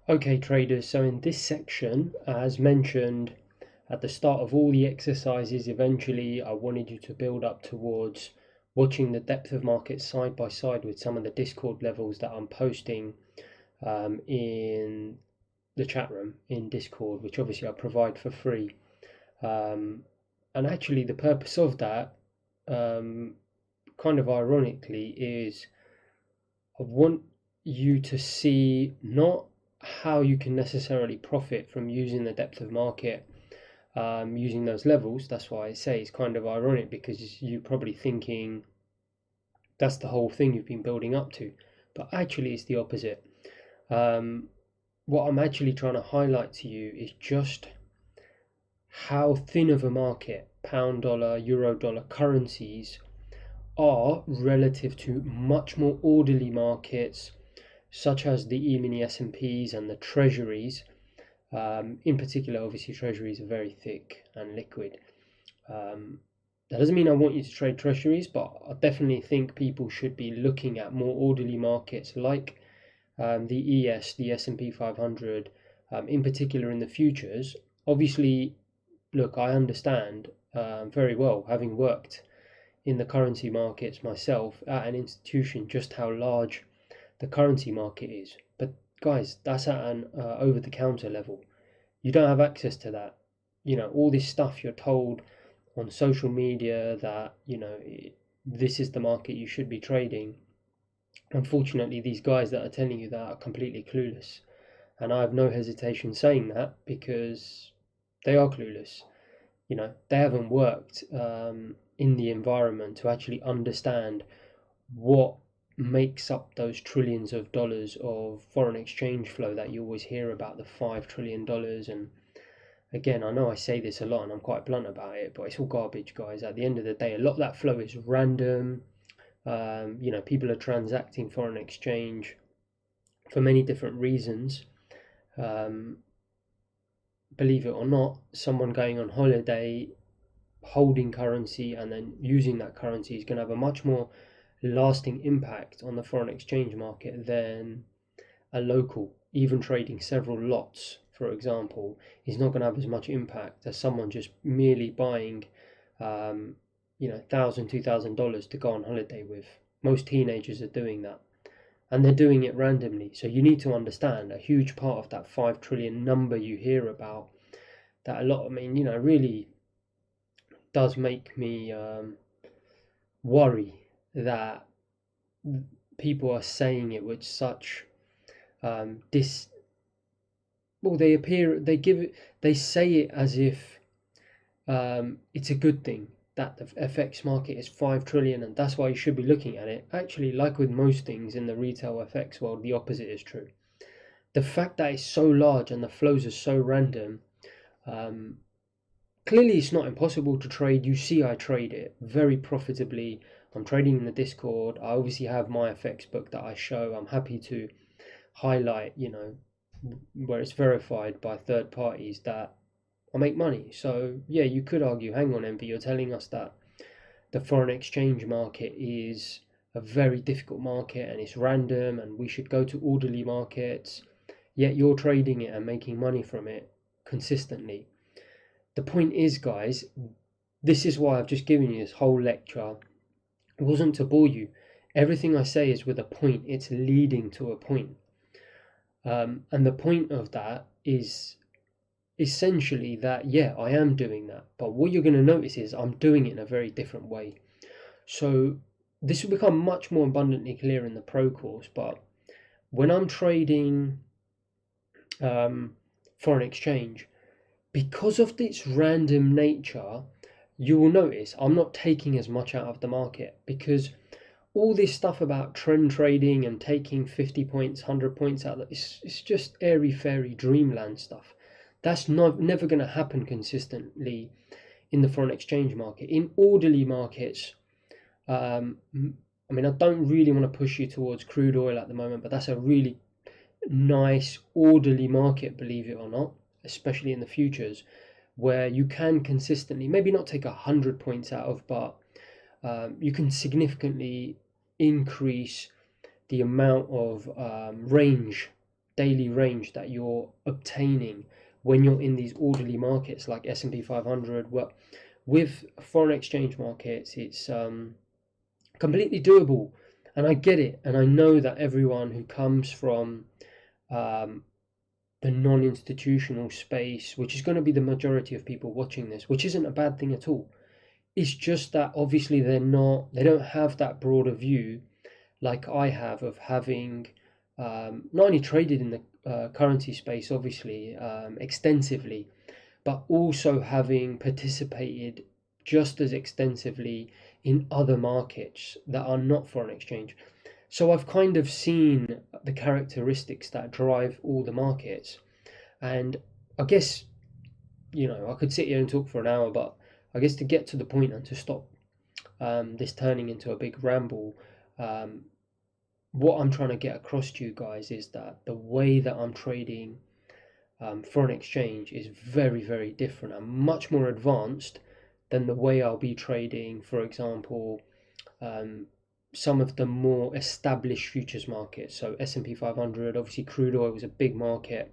Okay, traders, so in this section, as mentioned at the start of all the exercises, eventually I wanted you to build up towards watching the depth of market side by side with some of the Discord levels that I'm posting in the chat room in Discord, which obviously I provide for free. Um, and actually, the purpose of that, um, kind of ironically, is I want you to see not how you can necessarily profit from using the depth of market, using those levels. That's why I say it's kind of ironic because you're probably thinking that's the whole thing you've been building up to, but actually it's the opposite. Um, what I'm actually trying to highlight to you is just how thin of a market pound dollar, euro dollar currencies are relative to much more orderly markets such as the E-mini S&Ps and the treasuries. In particular, obviously, treasuries are very thick and liquid. Um, that doesn't mean I want you to trade treasuries, but I definitely think people should be looking at more orderly markets like the ES, the S&P 500, in particular in the futures. Obviously, look, I understand very well, having worked in the currency markets myself at an institution, just how large the currency market is. But guys, that's at an over-the-counter level. You don't have access to that. All this stuff you're told on social media that this is the market you should be trading. Unfortunately, these guys that are telling you that are completely clueless, and I have no hesitation saying that because they are clueless. They haven't worked in the environment to actually understand what makes up those trillions of dollars of foreign exchange flow that you always hear about, the $5 trillion. And again, I know I say this a lot and I'm quite blunt about it, but it's all garbage, guys. At the end of the day, a lot of that flow is random. People are transacting foreign exchange for many different reasons. Um, Believe it or not, someone going on holiday holding currency and then using that currency is going to have a much more lasting impact on the foreign exchange market than a local. Even trading several lots, for example, is not going to have as much impact as someone just merely buying, $1,000, $2,000 to go on holiday with. Most teenagers are doing that, and they're doing it randomly. So you need to understand a huge part of that 5 trillion number you hear about. That a lot. I mean, really does make me worry that people are saying it with such dis well, they say it as if it's a good thing that the FX market is 5 trillion and that's why you should be looking at it. Actually, like with most things in the retail FX world, the opposite is true. The fact that it's so large and the flows are so random, um, clearly it's not impossible to trade. You see, I trade it very profitably. I'm trading in the Discord. I obviously have my FX book that I show. I'm happy to highlight, where it's verified by third parties that I make money. So yeah, you could argue, hang on, Envy, you're telling us that the foreign exchange market is a very difficult market and it's random and we should go to orderly markets, yet you're trading it and making money from it consistently. The point is, guys, this is why I've just given you this whole lecture. It wasn't to bore you. Everything I say is with a point, it's leading to a point. And the point of that is essentially that, yeah, I am doing that. But what you're going to notice is I'm doing it in a very different way. So this will become much more abundantly clear in the pro course. But when I'm trading foreign exchange, because of its random nature, you will notice I'm not taking as much out of the market because all this stuff about trend trading and taking 50 points, 100 points out, it's just airy fairy dreamland stuff. That's never going to happen consistently in the foreign exchange market. In orderly markets, I mean, I don't really want to push you towards crude oil at the moment, but that's a really nice, orderly market, believe it or not, especially in the futures, where you can consistently, maybe not take 100 points out of, but you can significantly increase the amount of range daily range that you're obtaining when you're in these orderly markets like S&P 500. Well, with foreign exchange markets, it's completely doable, and I get it, and I know that everyone who comes from um, the non-institutional space, which is going to be the majority of people watching this, which isn't a bad thing at all. It's just that obviously they don't have that broader view like I have, of having not only traded in the currency space, obviously, extensively, but also having participated just as extensively in other markets that are not foreign exchange. So I've kind of seen the characteristics that drive all the markets. And I guess, I could sit here and talk for an hour, but I guess to get to the point and to stop this turning into a big ramble, um, what I'm trying to get across to you guys is that the way that I'm trading foreign exchange is very, very different and much more advanced than the way I'll be trading, for example, um, some of the more established futures markets. So S&P 500, obviously crude oil was a big market,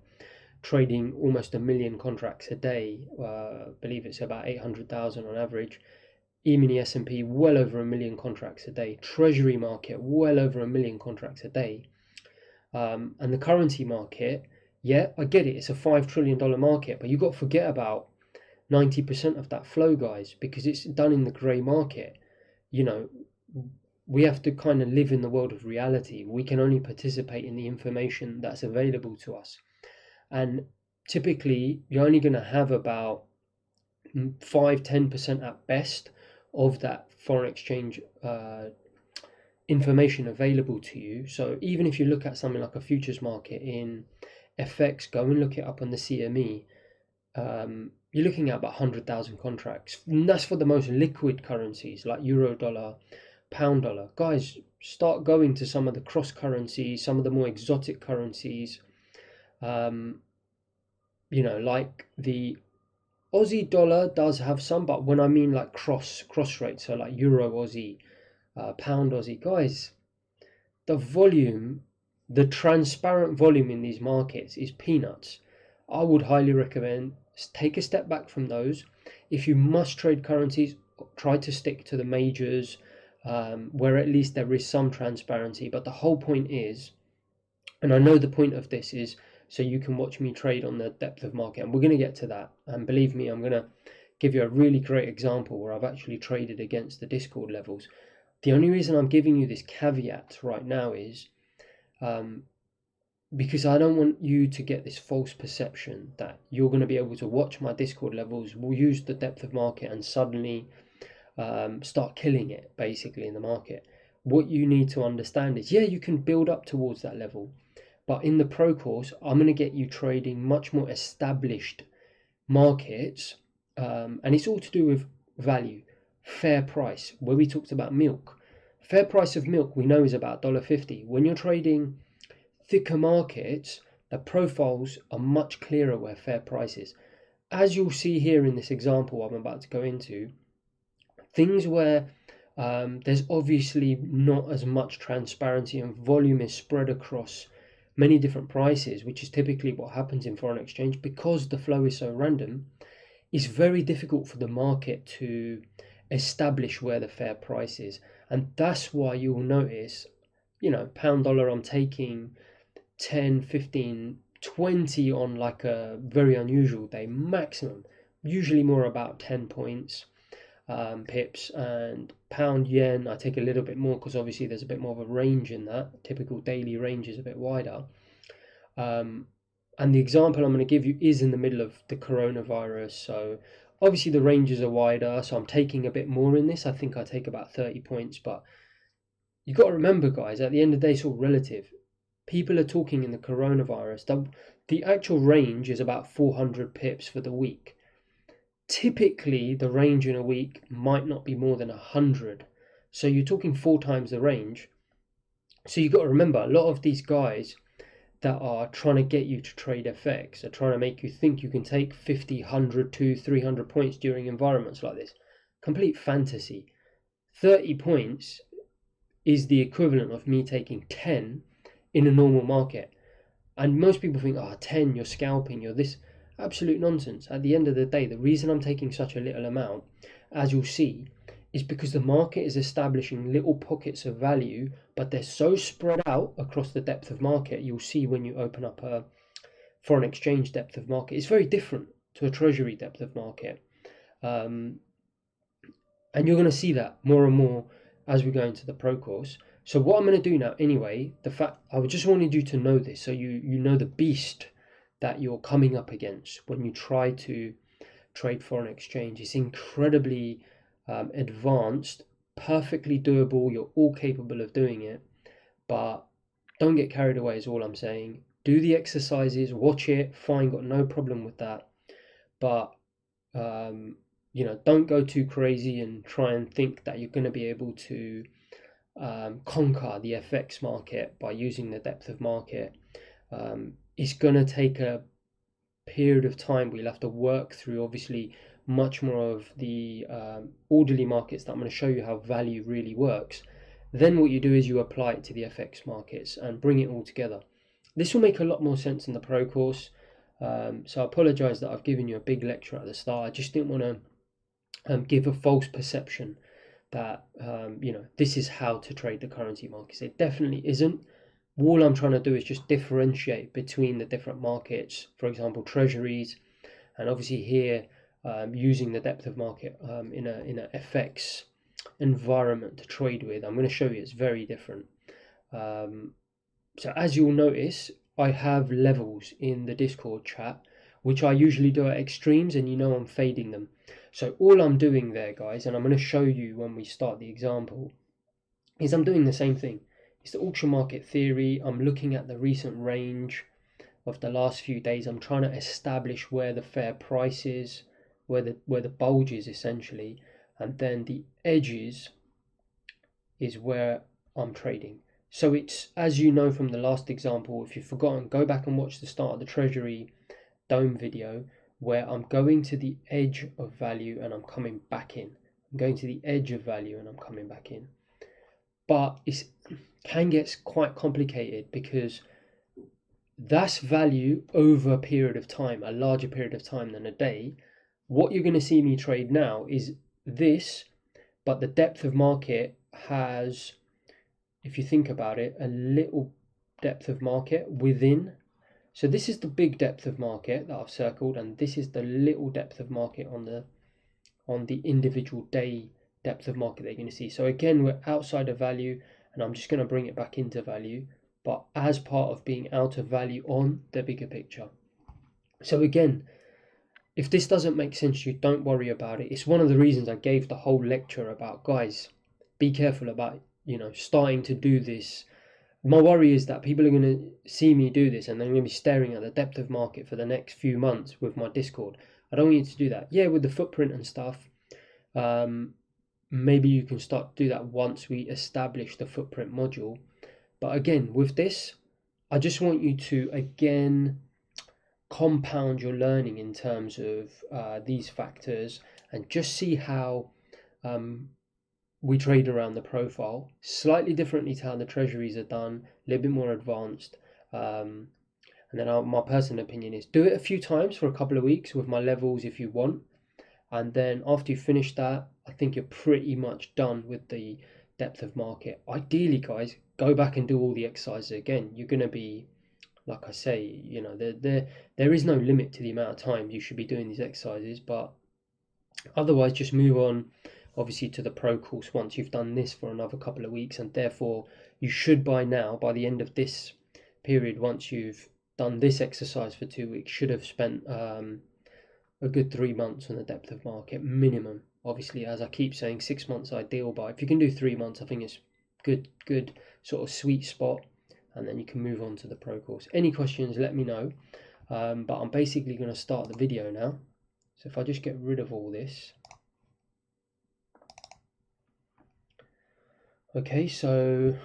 trading almost 1 million contracts a day. I believe it's about 800,000 on average. E-mini S&P, well over 1 million contracts a day. Treasury market, well over 1 million contracts a day. And the currency market, yeah, I get it, it's a $5 trillion market, but you've got to forget about 90% of that flow, guys, because it's done in the grey market. We have to kind of live in the world of reality. We can only participate in the information that's available to us. And typically, you're only going to have about 5-10% at best of that foreign exchange information available to you. So even if you look at something like a futures market in FX, go and look it up on the CME. You're looking at about 100,000 contracts. And that's for the most liquid currencies like euro dollar, pound dollar. Guys, start going to some of the cross currencies, some of the more exotic currencies. Like the Aussie dollar does have some, but when I mean like cross rates, so like euro Aussie, pound Aussie, guys, the transparent volume in these markets is peanuts. I would highly recommend take a step back from those. If you must trade currencies, try to stick to the majors, where at least there is some transparency. But the whole point is, and I know the point of this is so you can watch me trade on the depth of market, and we're going to get to that. And believe me, I'm going to give you a really great example where I've actually traded against the Discord levels. The only reason I'm giving you this caveat right now is because I don't want you to get this false perception that you're going to be able to watch my Discord levels, will use the depth of market and suddenly start killing it basically in the market. What you need to understand is, yeah, you can build up towards that level, but in the pro course, I'm going to get you trading much more established markets, and it's all to do with value, fair price, where we talked about milk. Fair price of milk we know is about $1.50. When you're trading thicker markets, the profiles are much clearer where fair price is. As you'll see here in this example I'm about to go into, things where there's obviously not as much transparency and volume is spread across many different prices, which is typically what happens in foreign exchange because the flow is so random. It's very difficult for the market to establish where the fair price is. And that's why you'll notice, pound dollar, I'm taking 10, 15, 20 on like a very unusual day maximum, usually more about 10 points, pips. And pound yen, I take a little bit more because obviously there's a bit more of a range in that. Typical daily range is a bit wider. And the example I'm going to give you is in the middle of the coronavirus. So obviously the ranges are wider, so I'm taking a bit more in this. I think I take about 30 points, but you've got to remember, guys, at the end of the day, it's all relative. People are talking in the coronavirus. The actual range is about 400 pips for the week. Typically, the range in a week might not be more than 100. So you're talking 4 times the range. So you've got to remember, a lot of these guys that are trying to get you to trade FX are trying to make you think you can take 50, 100, 200, 300 points during environments like this. Complete fantasy. 30 points is the equivalent of me taking 10 in a normal market. And most people think, 10, you're scalping, you're this. Absolute nonsense. At the end of the day, the reason I'm taking such a little amount, as you'll see, is because the market is establishing little pockets of value, but they're so spread out across the depth of market. You'll see when you open up a foreign exchange depth of market, it's very different to a treasury depth of market. And you're going to see that more and more as we go into the pro course. So what I'm going to do now anyway, I just wanted you to know this, so you know the beast that you're coming up against when you try to trade foreign exchange. It's incredibly advanced, perfectly doable. You're all capable of doing it, but don't get carried away is all I'm saying. Do the exercises, watch it, fine, got no problem with that. But don't go too crazy and try and think that you're going to be able to conquer the FX market by using the depth of market. It's going to take a period of time. We'll have to work through, obviously, much more of the orderly markets that I'm going to show you how value really works. Then what you do is you apply it to the FX markets and bring it all together. This will make a lot more sense in the pro course. So I apologize that I've given you a big lecture at the start. I just didn't want to give a false perception that this is how to trade the currency markets. It definitely isn't. All I'm trying to do is just differentiate between the different markets, for example, treasuries, and obviously here using the depth of market in a FX environment to trade with. I'm going to show you it's very different. So as you'll notice, I have levels in the Discord chat, which I usually do at extremes, and I'm fading them. So all I'm doing there, guys, and I'm going to show you when we start the example, is I'm doing the same thing. It's the auction market theory. I'm looking at the recent range of the last few days. I'm trying to establish where the fair price is, where the bulge is essentially, and then the edges is where I'm trading. So it's, as you know from the last example, if you've forgotten, go back and watch the start of the Treasury Dome video, where I'm going to the edge of value and I'm coming back in. I'm going to the edge of value and I'm coming back in. But it can get quite complicated because that's value over a period of time, a larger period of time than a day. What you're going to see me trade now is this, but the depth of market has, if you think about it, a little depth of market within. So this is the big depth of market that I've circled, and this is the little depth of market on the individual day depth of market that you're going to see. So again, we're outside of value, and I'm just going to bring it back into value, but as part of being out of value on the bigger picture. So again, if this doesn't make sense to you, don't worry about it. It's one of the reasons I gave the whole lecture about, guys, be careful about starting to do this. My worry is that people are going to see me do this and they're going to be staring at the depth of market for the next few months with my Discord. I don't want you to do that. Yeah, with the footprint and stuff, maybe you can start to do that once we establish the footprint module. But again, with this, I just want you to, again, compound your learning in terms of these factors and just see how we trade around the profile slightly differently to how the treasuries are done, a little bit more advanced. And then my personal opinion is do it a few times for a couple of weeks with my levels if you want. And then after you finish that, I think you're pretty much done with the depth of market. Ideally, guys, go back and do all the exercises again. You're going to be, like I say, there is no limit to the amount of time you should be doing these exercises, but otherwise just move on, obviously, to the pro course once you've done this for another couple of weeks. And therefore you should by the end of this period, once you've done this exercise for 2 weeks, should have spent a good 3 months on the depth of market minimum. Obviously, as I keep saying, 6 months ideal, but if you can do 3 months, I think it's good sort of sweet spot, and then you can move on to the pro course. Any questions, let me know. But I'm basically going to start the video now. So if I just get rid of all this. Okay, so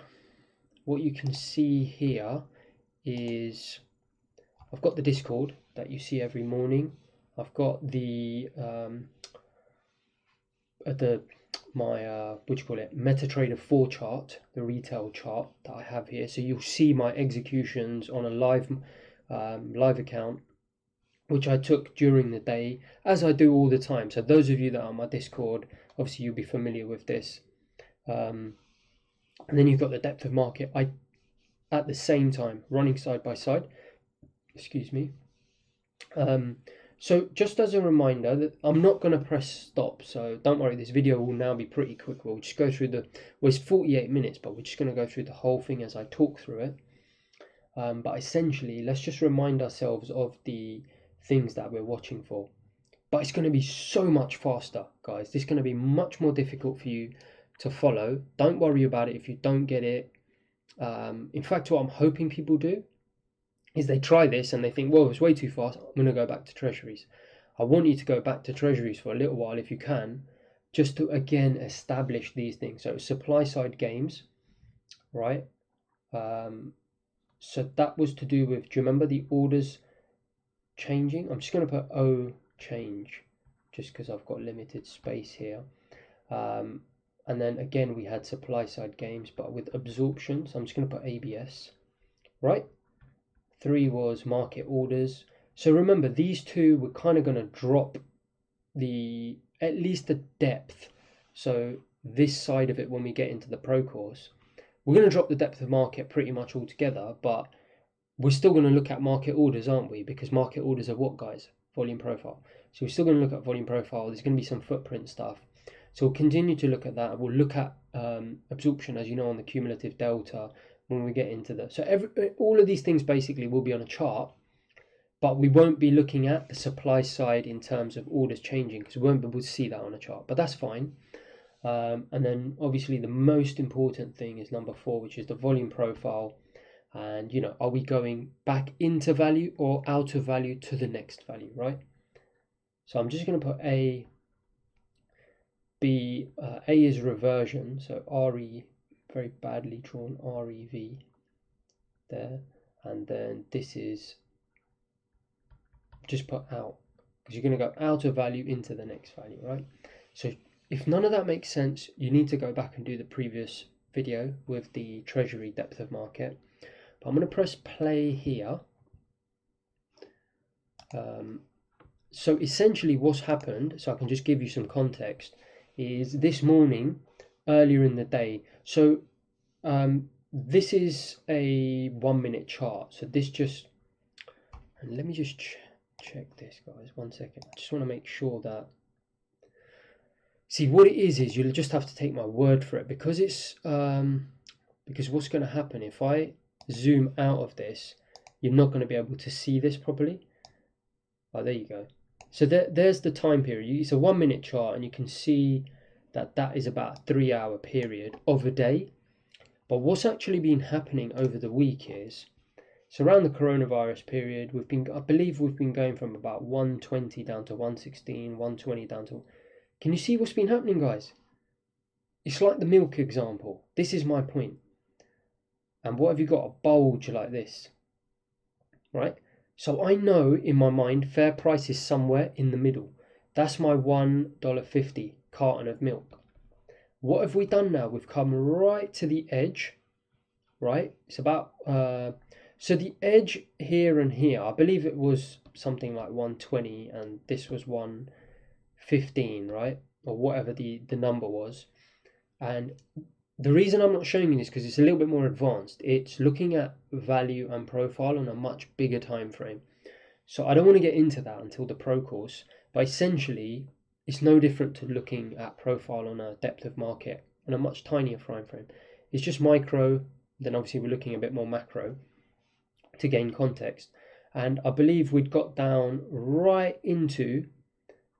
what you can see here is I've got the Discord that you see every morning. I've got the MetaTrader 4 chart, the retail chart that I have here. So you'll see my executions on a live live account, which I took during the day, as I do all the time. So those of you that are on my Discord, obviously you'll be familiar with this. And then you've got the depth of market. I, at the same time, running side by side. Excuse me. So just as a reminder that I'm not going to press stop, so don't worry, this video will now be pretty quick. We'll just go through well, it's 48 minutes, but we're just going to go through the whole thing as I talk through it. But essentially, let's just remind ourselves of the things that we're watching for. But it's going to be so much faster, guys. This is going to be much more difficult for you to follow. Don't worry about it if you don't get it. In fact, what I'm hoping people do is they try this and they think, well, it's way too fast, I'm going to go back to treasuries. I want you to go back to treasuries for a little while if you can, just to again establish these things. So supply side games, right? So that was to do with, do you remember the orders changing? I'm just going to put O change just because I've got limited space here. And then again, we had supply side games, but with absorption. So I'm just going to put ABS, right? 3 was market orders. So remember, these two we're kind of going to drop at least the depth. So this side of it, when we get into the pro course, we're going to drop the depth of market pretty much altogether, but we're still going to look at market orders, aren't we? Because market orders are what, guys? Volume profile. So we're still going to look at volume profile. There's going to be some footprint stuff. So we'll continue to look at that. We'll look at absorption, as you know, on the cumulative delta when we get into that. So all of these things basically will be on a chart, but we won't be looking at the supply side in terms of orders changing because we won't be able to see that on a chart, but that's fine. And then obviously the most important thing is number 4, which is the volume profile. And, you know, are we going back into value or out of value to the next value, right? So I'm just going to put A. B, A is reversion, so RE, very badly drawn, REV there. And then this is, just put out, because you're going to go out of value into the next value, right? So if none of that makes sense, you need to go back and do the previous video with the treasury depth of market. But I'm going to press play here. So essentially what's happened, so I can just give you some context, is this morning, earlier in the day, so this is a 1 minute chart. So this just, and let me just check this, guys, 1 second. I just want to make sure that, see what it is you'll just have to take my word for it, because it's, because what's going to happen if I zoom out of this, you're not going to be able to see this properly. Oh, there you go. So there's the time period. It's a 1 minute chart, and you can see that that is about a 3 hour period of a day. But what's actually been happening over the week is, so around the coronavirus period, I believe we've been going from about 120 down to 116, 120 down to, can you see what's been happening, guys? It's like the milk example. This is my point. And what have you got? A bulge like this, right? So I know in my mind fair price is somewhere in the middle. That's my $1.50 carton of milk. What have we done now? We've come right to the edge, right? It's about, so the edge here and here, I believe it was something like 120 and this was 115, right? Or whatever the number was. And the reason I'm not showing you this because it's a little bit more advanced. It's looking at value and profile on a much bigger time frame. So I don't want to get into that until the pro course, but essentially it's no different to looking at profile on a depth of market on a much tinier time frame. It's just micro, then obviously we're looking a bit more macro to gain context. And I believe we'd got down right into,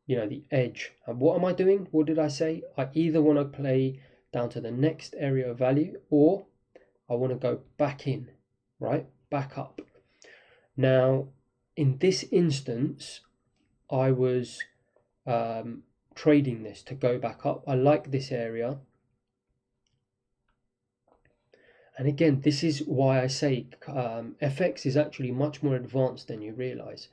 you know, the edge. And what am I doing? What did I say? I either want to play down to the next area of value, or I want to go back in, right? Back up. Now, in this instance, I was trading this to go back up. I like this area. And again, this is why I say FX is actually much more advanced than you realize.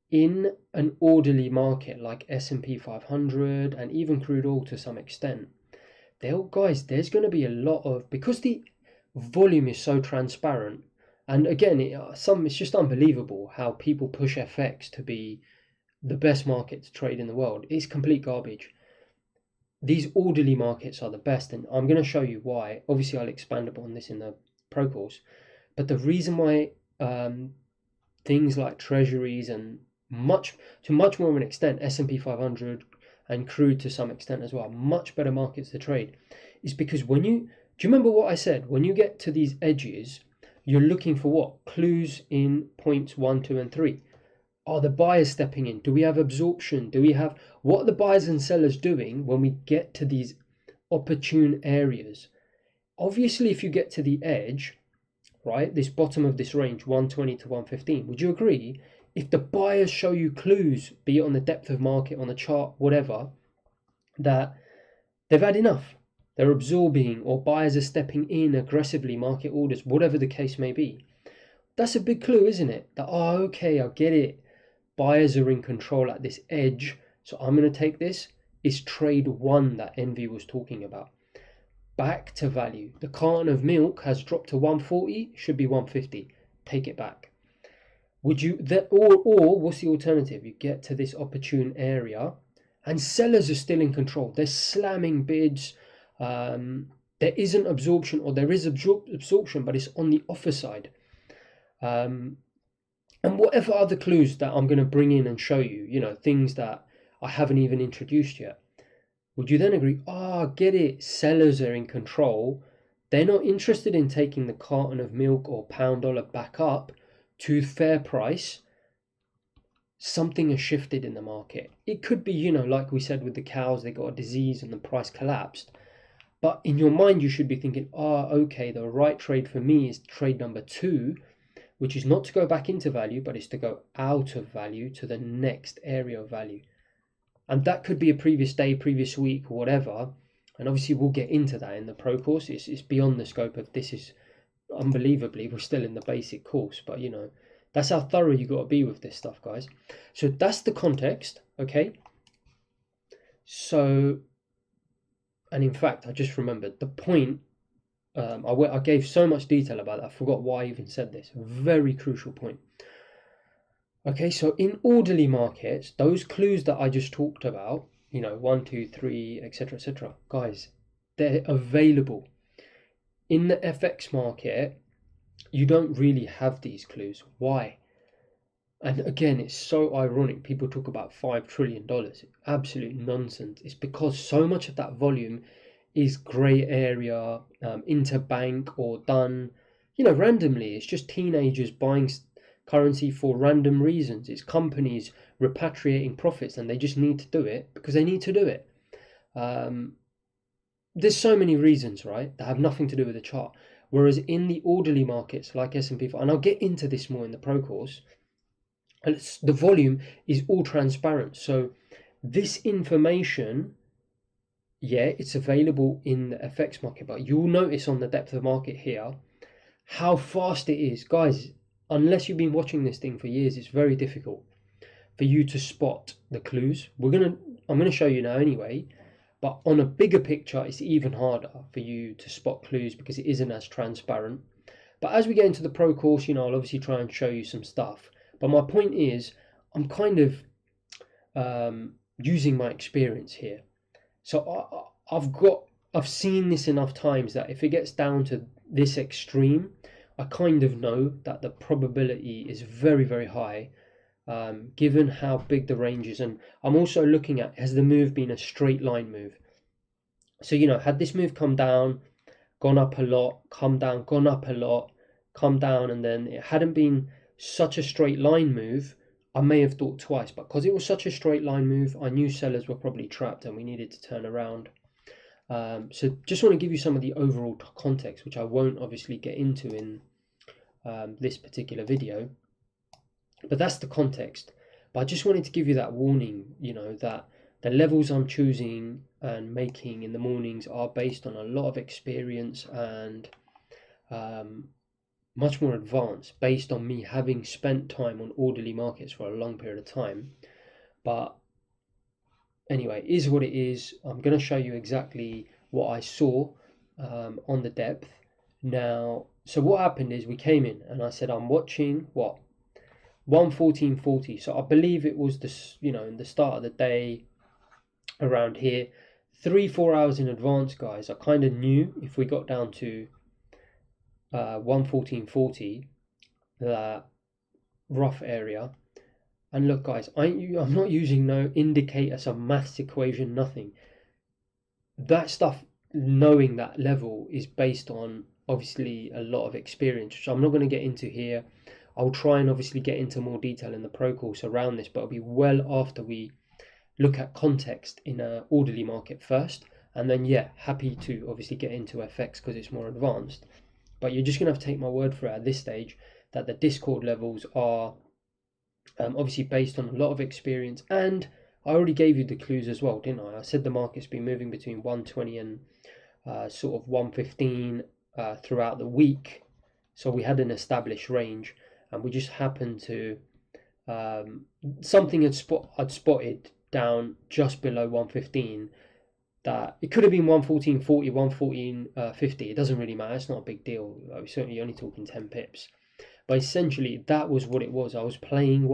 In an orderly market like S&P 500 and even crude oil to some extent, guys, there's going to be a lot of, because the volume is so transparent, And again, it's just unbelievable how people push FX to be the best market to trade in the world. It's complete garbage. These orderly markets are the best, and I'm going to show you why. Obviously, I'll expand upon this in the pro course, but the reason why things like treasuries and to much more of an extent S&P 500 and crude to some extent as well, much better markets to trade, is because do you remember what I said? When you get to these edges, you're looking for what? Clues in points 1, 2, and 3. Are the buyers stepping in? Do we have absorption? What are the buyers and sellers doing when we get to these opportune areas? Obviously, if you get to the edge, right, this bottom of this range, 120 to 115, would you agree? If the buyers show you clues, be it on the depth of market, on the chart, whatever, that they've had enough, they're absorbing, or buyers are stepping in aggressively, market orders, whatever the case may be, that's a big clue, isn't it? That, oh, okay, I get it. Buyers are in control at this edge, so I'm going to take this. Is trade one that Envy was talking about. Back to value. The carton of milk has dropped to 140, should be 150. Take it back. Would you or what's the alternative? You get to this opportune area and sellers are still in control. They're slamming bids. There isn't absorption, or there is absorption, but it's on the offer side. And whatever other clues that I'm going to bring in and show you, things that I haven't even introduced yet. Would you then agree, get it, sellers are in control. They're not interested in taking the carton of milk or pound dollar back up to fair price. Something has shifted in the market. It could be, like we said with the cows, they got a disease and the price collapsed. But in your mind, you should be thinking, okay, the right trade for me is trade number 2, which is not to go back into value, but is to go out of value to the next area of value. And that could be a previous day, previous week, or whatever. And obviously we'll get into that in the pro course. It's beyond the scope of this. Is unbelievably, we're still in the basic course, but that's how thorough you got to be with this stuff, guys. So that's the context, okay? So, and in fact, I just remembered the point. I gave so much detail about that, I forgot why I even said this. Very crucial point. Okay, so in orderly markets, those clues that I just talked about, 1, 2, 3, etc., guys, they're available. In the FX market, you don't really have these clues. Why? And again, it's so ironic. People talk about $5 trillion. Absolute nonsense. It's because so much of that volume is grey area, interbank, or done, randomly. It's just teenagers buying currency for random reasons. It's companies repatriating profits, and they just need to do it because they need to do it. There's so many reasons, right, that have nothing to do with the chart. Whereas in the orderly markets like S&P, and I'll get into this more in the pro course, and the volume is all transparent. So this information, it's available in the FX market, but you'll notice on the depth of market here how fast it is. Guys, unless you've been watching this thing for years, it's very difficult for you to spot the clues. I'm going to show you now anyway, but on a bigger picture, it's even harder for you to spot clues because it isn't as transparent. But as we get into the pro course, I'll obviously try and show you some stuff. But my point is, I'm kind of using my experience here. So I've seen this enough times that if it gets down to this extreme, I kind of know that the probability is very, very high, given how big the range is. And I'm also looking at, has the move been a straight line move? So, had this move come down, gone up a lot, come down, gone up a lot, come down, and then it hadn't been such a straight line move, I may have thought twice. But because it was such a straight line move, I knew sellers were probably trapped and we needed to turn around. So just want to give you some of the overall context, which I won't obviously get into in this particular video, but that's the context. But I just wanted to give you that warning, that the levels I'm choosing and making in the mornings are based on a lot of experience and much more advanced, based on me having spent time on orderly markets for a long period of time. But anyway, it is what it is. I'm going to show you exactly what I saw on the depth. Now, So what happened is we came in and I said, I'm watching what? 114.40. So I believe it was this, in the start of the day around here, 3-4 hours in advance, guys. I kind of knew if we got down to 114.40, that rough area. And look, guys, I'm not using no indicator, some maths equation, nothing. That stuff, knowing that level, is based on obviously a lot of experience, which I'm not going to get into here. I'll try and obviously get into more detail in the pro course around this, but it'll be well after we look at context in an orderly market first, and then happy to obviously get into FX because it's more advanced. But you're just going to have to take my word for it at this stage that the Discord levels are obviously based on a lot of experience, and I already gave you the clues as well, didn't I? I said the market's been moving between 120 and sort of 115 throughout the week, so we had an established range, and we just happened to something I'd spotted down just below 115, that it could have been 114.40, 114.50. It doesn't really matter. It's not a big deal. We're certainly only talking 10 pips. But essentially, that was what it was. I was playing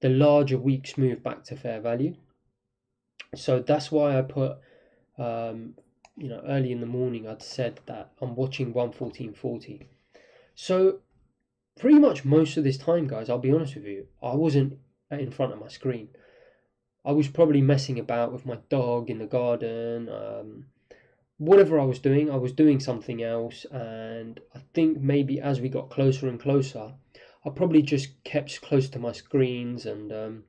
the larger week's move back to fair value. So that's why I put, early in the morning, I'd said that I'm watching 114.40. So pretty much most of this time, guys, I'll be honest with you, I wasn't in front of my screen. I was probably messing about with my dog in the garden. Whatever I was doing something else, and I think maybe as we got closer and closer, I probably just kept close to my screens and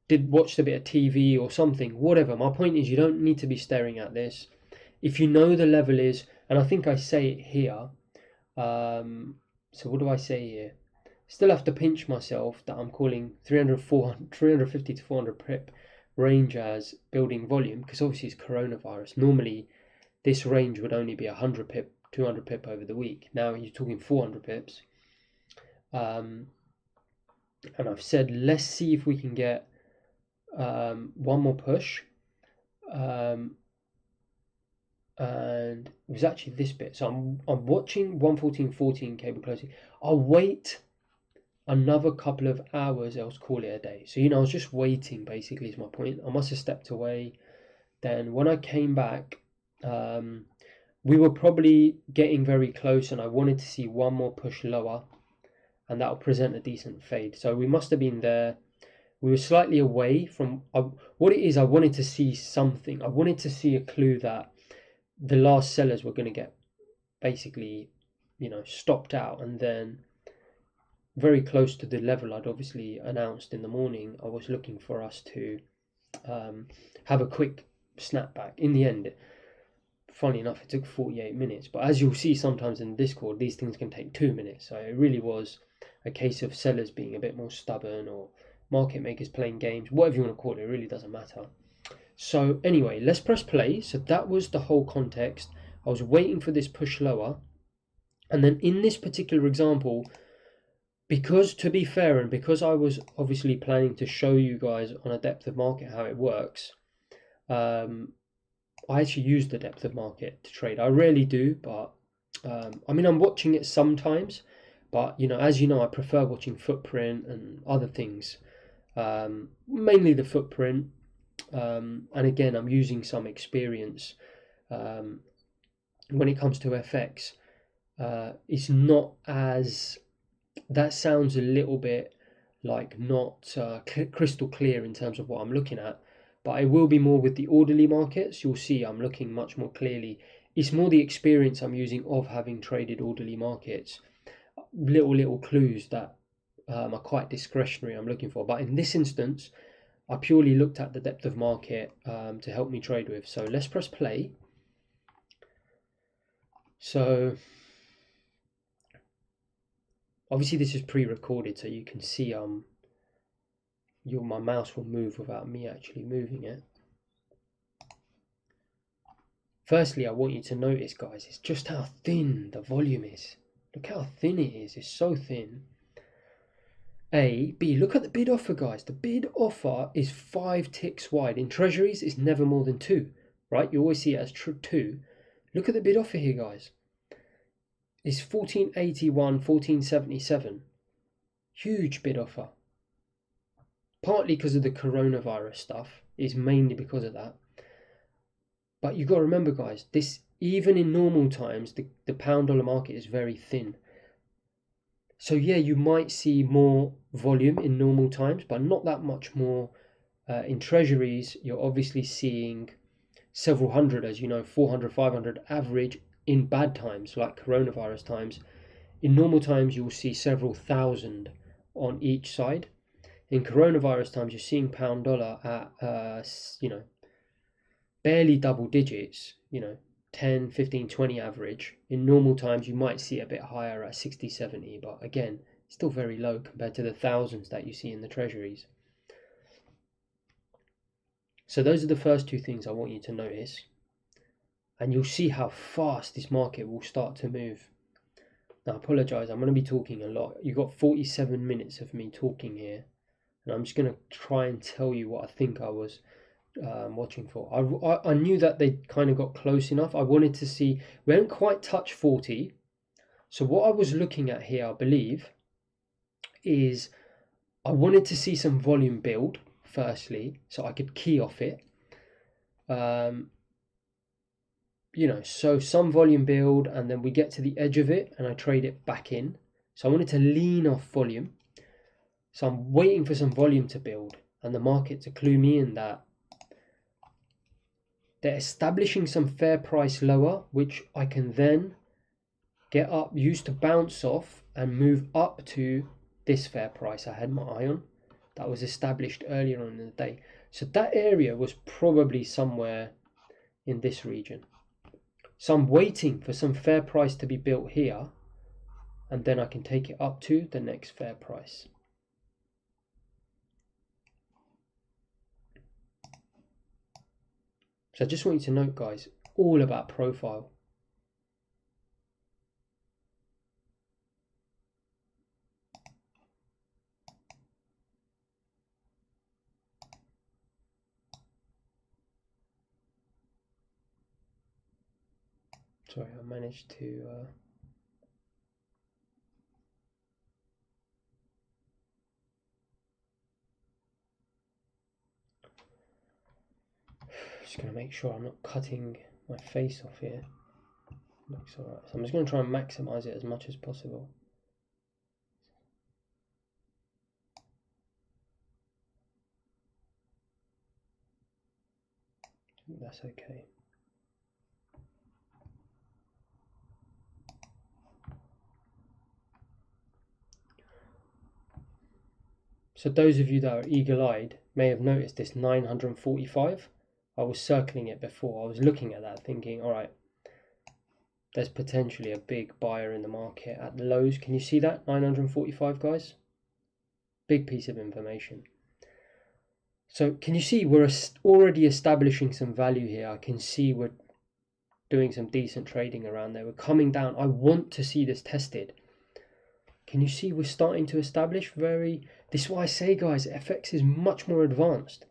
did watch a bit of TV or something, whatever. My point is, you don't need to be staring at this. If you know the level is, and I think I say it here, so what do I say here? Still have to pinch myself that I'm calling 350 to 400 pip range as building volume, because obviously it's coronavirus. Normally this range would only be 100 pip, 200 pip over the week. Now you're talking 400 pips. And I've said, let's see if we can get one more push. And it was actually this bit. So I'm watching 114.14 cable closing. I'll wait another couple of hours, else call it a day. So I was just waiting, basically, is my point. I must have stepped away. Then when I came back, we were probably getting very close, and I wanted to see one more push lower, and that'll present a decent fade. So we must have been there. We were slightly away from what it is. I wanted to see something. I wanted to see a clue that the last sellers were going to get basically stopped out, and then very close to the level I'd obviously announced in the morning, I was looking for us to have a quick snapback. In the end, funny enough, it took 48 minutes, but as you'll see sometimes in Discord, these things can take 2 minutes. So it really was a case of sellers being a bit more stubborn, or market makers playing games, whatever you want to call it. It really doesn't matter. So anyway, let's press play. So that was the whole context. I was waiting for this push lower, and then in this particular example, because, to be fair, and because I was obviously planning to show you guys on a depth of market how it works, I actually use the depth of market to trade. I rarely do, but I'm watching it sometimes, but as you know, I prefer watching footprint and other things, mainly the footprint, and again, I'm using some experience when it comes to FX. It's not as, that sounds a little bit like not crystal clear in terms of what I'm looking at, but I will be more with the orderly markets. You'll see I'm looking much more clearly. It's more the experience I'm using of having traded orderly markets, little clues that are quite discretionary I'm looking for. But in this instance, I purely looked at the depth of market to help me trade with. So let's press play. So obviously this is pre-recorded, so you can see my mouse will move without me actually moving it. Firstly, I want you to notice, guys, it's just how thin the volume is. Look how thin it is. It's so thin. A. B. Look at the bid offer, guys. The bid offer is 5 ticks wide. In treasuries, it's never more than 2, right? You always see it as 2. Look at the bid offer here, guys. is 1481, 1477. Huge bid offer. Partly because of the coronavirus stuff, is mainly because of that. But you've got to remember, guys, this, even in normal times, the pound dollar market is very thin. So yeah, you might see more volume in normal times, but not that much more. In treasuries, you're obviously seeing several hundred, as you know, 400, 500 average in bad times, like coronavirus times. In normal times, you'll see several thousand on each side. In coronavirus times, you're seeing pound dollar at, barely double digits, 10, 15, 20 average. In normal times, you might see it a bit higher at 60, 70, but again, still very low compared to the thousands that you see in the treasuries. So those are the first two things I want you to notice. And you'll see how fast this market will start to move. Now, I apologize, I'm going to be talking a lot. You've got 47 minutes of me talking here. And I'm just going to try and tell you what I think I was watching for. I knew that they kind of got close enough. I wanted to see, we hadn't quite touched 40. So what I was looking at here, I believe, is I wanted to see some volume build, firstly, so I could key off it. So some volume build, and then we get to the edge of it and I trade it back in. So I wanted to lean off volume. So I'm waiting for some volume to build and the market to clue me in that they're establishing some fair price lower, which I can then get up, use to bounce off and move up to this fair price I had my eye on that was established earlier on in the day. So that area was probably somewhere in this region. So I'm waiting for some fair price to be built here, and then I can take it up to the next fair price. So I just want you to note, guys, all about profile. Sorry, I managed to just going to make sure I'm not cutting my face off here. Looks alright. So I'm just going to try and maximize it as much as possible. I think that's okay. So those of you that are eagle-eyed may have noticed this 945. I was circling it before. I was looking at that thinking, all right, there's potentially a big buyer in the market at the lows. Can you see that? 945, guys? Big piece of information. So can you see we're already establishing some value here? I can see we're doing some decent trading around there. We're coming down. I want to see this tested. Can you see we're starting to establish this is why I say, guys, FX is much more advanced.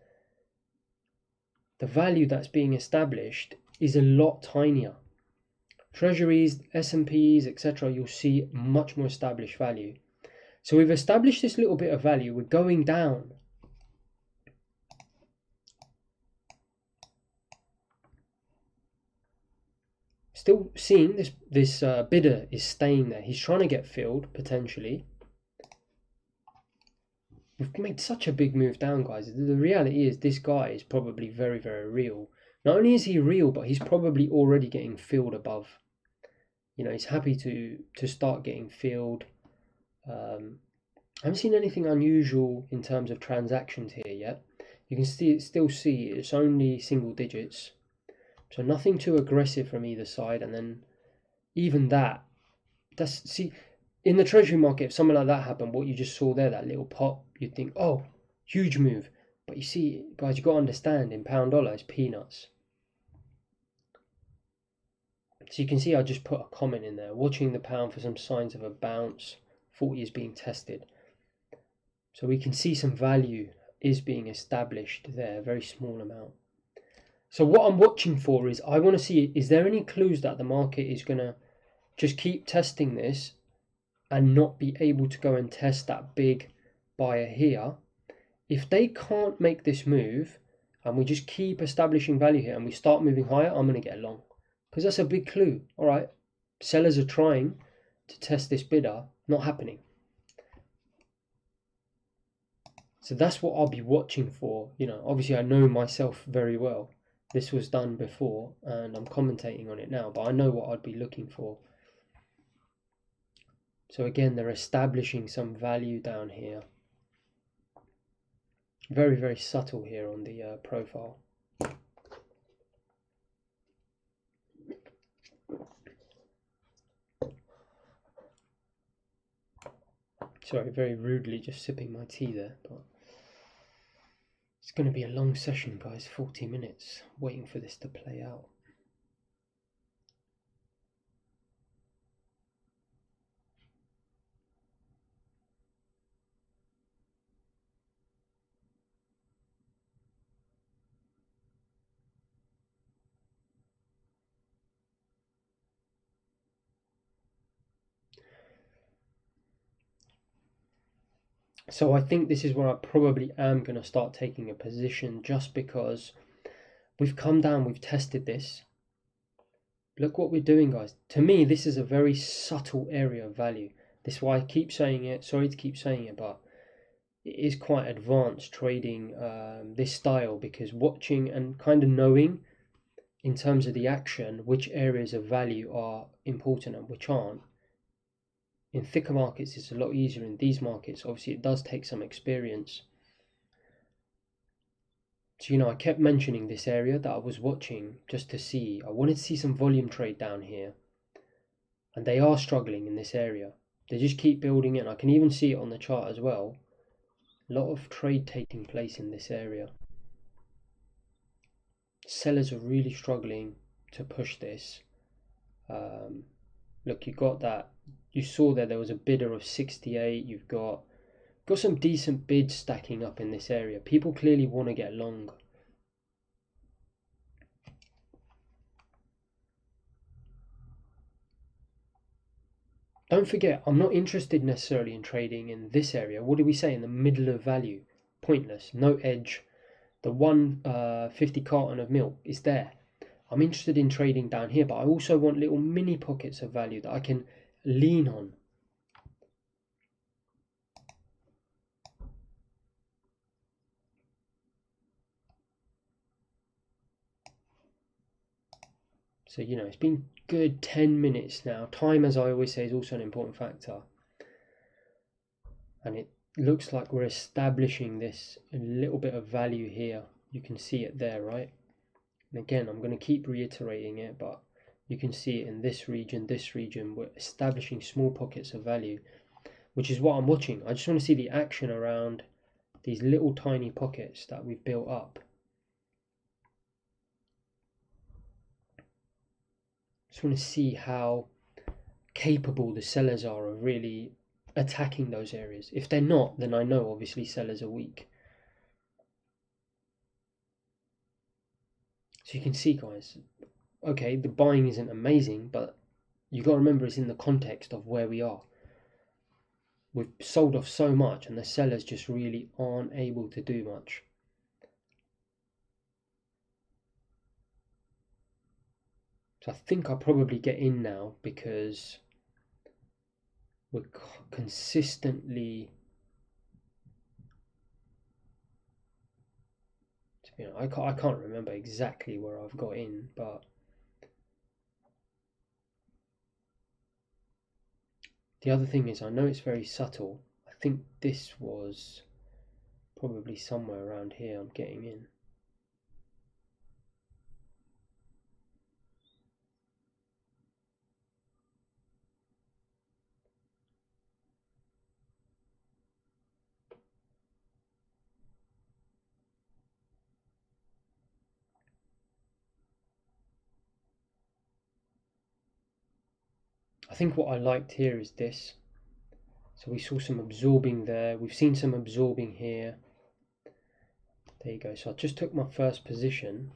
The value that's being established is a lot tinier. Treasuries, S&Ps, etc., you'll see much more established value. So we've established this little bit of value. We're going down. Still seeing this bidder is staying there. He's trying to get filled, potentially. We've made such a big move down, guys. The reality is this guy is probably very, very real. Not only is he real, but he's probably already getting filled above. He's happy to start getting filled. I haven't seen anything unusual in terms of transactions here yet. You can still see it's only single digits. So nothing too aggressive from either side. And then even see, in the treasury market, if something like that happened, what you just saw there, that little pop, you'd think, oh, huge move. But you see, guys, you've got to understand, in pound dollar, it's peanuts. So you can see I just put a comment in there, watching the pound for some signs of a bounce. 40 is being tested. So we can see some value is being established there, a very small amount. So what I'm watching for is, I want to see, is there any clues that the market is going to just keep testing this and not be able to go and test that big buyer here, if they can't make this move and we just keep establishing value here and we start moving higher, I'm going to get long, because that's a big clue. All right, sellers are trying to test this bidder, not happening. So that's what I'll be watching for. You know, obviously I know myself very well. This was done before and I'm commentating on it now, but I know what I'd be looking for. So again, they're establishing some value down here. Very, very subtle here on the profile. Sorry, very rudely just sipping my tea there, but it's going to be a long session, guys. 40 minutes waiting for this to play out. So I think this is where I probably am going to start taking a position, just because we've come down, we've tested this. Look what we're doing, guys. To me, this is a very subtle area of value. This is why I keep saying it. Sorry to keep saying it, but it is quite advanced trading, this style, because watching and kind of knowing in terms of the action which areas of value are important and which aren't. In thicker markets, it's a lot easier. In these markets, obviously, it does take some experience. So, you know, I kept mentioning this area that I was watching just to see. I wanted to see some volume trade down here. And they are struggling in this area. They just keep building it. And I can even see it on the chart as well. A lot of trade taking place in this area. Sellers are really struggling to push this. Look, you got that. You saw there was a bidder of 68. You've got some decent bids stacking up in this area. People clearly want to get long. Don't forget, I'm not interested necessarily in trading in this area. What do we say? In the middle of value. Pointless. No edge. The 150 carton of milk is there. I'm interested in trading down here, but I also want little mini pockets of value that I can lean on. So, you know, it's been good 10 minutes now. Time, as I always say, is also an important factor. And it looks like we're establishing this a little bit of value here. You can see it there, right? And again, I'm going to keep reiterating it, but you can see it in this region, we're establishing small pockets of value, which is what I'm watching. I just want to see the action around these little tiny pockets that we've built up. Just want to see how capable the sellers are of really attacking those areas. If they're not, then I know obviously sellers are weak. So you can see, guys, okay, the buying isn't amazing, but you got to remember it's in the context of where we are. We've sold off so much and the sellers just really aren't able to do much. So I think I'll probably get in now, because we're consistently, you know, I can't remember exactly where I've got in, but the other thing is, I know it's very subtle. I think this was probably somewhere around here I'm getting in. I think what I liked here is this. So we saw some absorbing there. We've seen some absorbing here. There you go. So I just took my first position.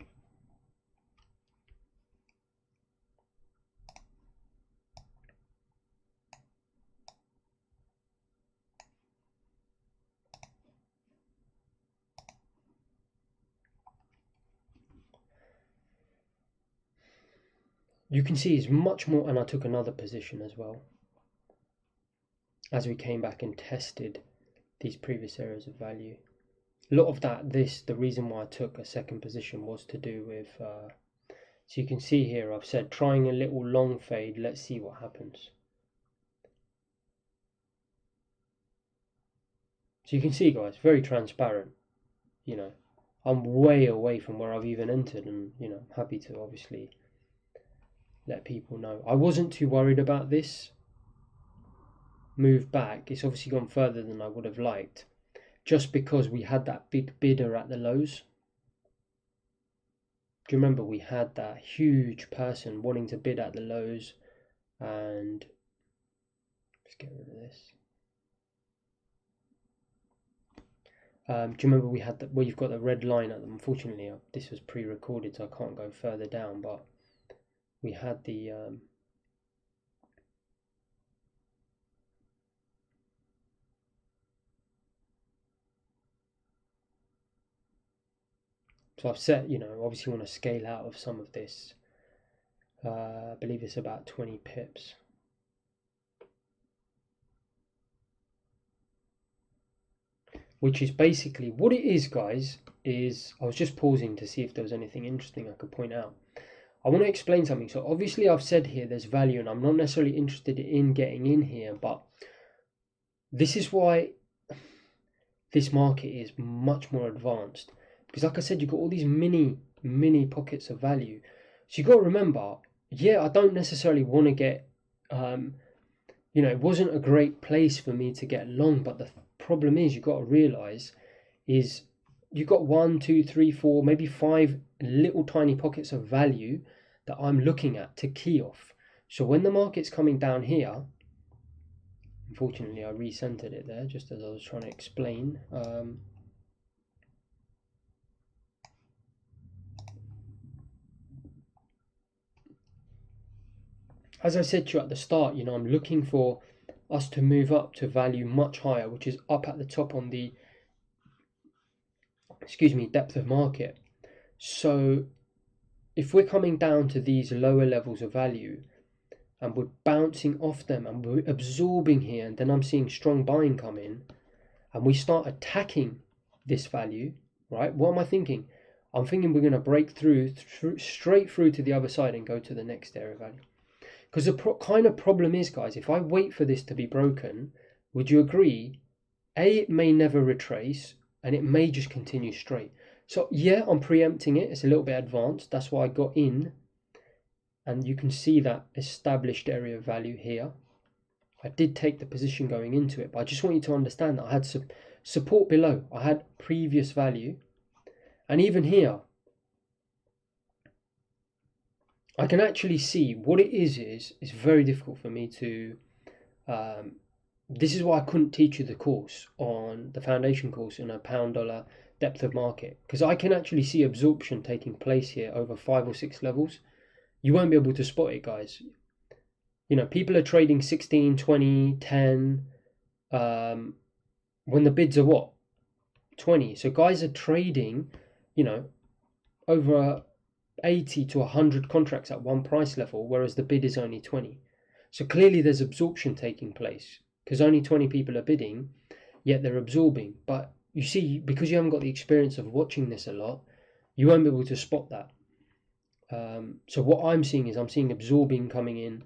you can see is much more, and I took another position as well as we came back and tested these previous areas of value. A lot of that, the reason why I took a second position was to do with, so you can see here I've said trying a little long fade, let's see what happens. So you can see, guys, very transparent, you know, I'm way away from where I've even entered, and, you know, I'm happy to obviously let people know. I wasn't too worried about this move back. It's obviously gone further than I would have liked, just because we had that big bidder at the lows. Do you remember we had that huge person wanting to bid at the lows? And let's get rid of this. Do you remember we had that where you've got the red line at them? Unfortunately, this was pre-recorded, so I can't go further down, but we had the so I've set, you know, obviously want to scale out of some of this. I believe it's about 20 pips. Which is basically what it is, guys, is I was just pausing to see if there was anything interesting I could point out. I want to explain something. So obviously I've said here there's value, and I'm not necessarily interested in getting in here, but this is why this market is much more advanced, because like I said, you've got all these mini pockets of value. So you've got to remember, yeah, I don't necessarily want to get you know, it wasn't a great place for me to get long, but the problem is, you've got to realize is you've got 1, 2, 3, 4, maybe 5 little tiny pockets of value that I'm looking at to key off. So when the market's coming down here, unfortunately I recentered it there just as I was trying to explain. As I said to you at the start, you know, I'm looking for us to move up to value much higher, which is up at the top on the, excuse me, depth of market. So if we're coming down to these lower levels of value and we're bouncing off them and we're absorbing here, and then I'm seeing strong buying come in and we start attacking this value, right? What am I thinking? I'm thinking we're going to break through straight through to the other side and go to the next area of value. Because the kind of problem is, guys, if I wait for this to be broken, would you agree? It may never retrace and it may just continue straight. So yeah, I'm preempting it. It's a little bit advanced. That's why I got in. And you can see that established area of value here. I did take the position going into it, but I just want you to understand that I had support below. I had previous value. And even here, I can actually see what it is it's very difficult for me to, this is why I couldn't teach you the course on the foundation course in a pound dollar depth of market, because I can actually see absorption taking place here over 5 or 6 levels. You won't be able to spot it, guys. You know, people are trading 16, 20, 10, when the bids are what? 20. So guys are trading, you know, over 80 to 100 contracts at one price level, whereas the bid is only 20. So clearly there's absorption taking place because only 20 people are bidding, yet they're absorbing. But you see, because you haven't got the experience of watching this a lot, you won't be able to spot that. So what I'm seeing is I'm seeing absorbing coming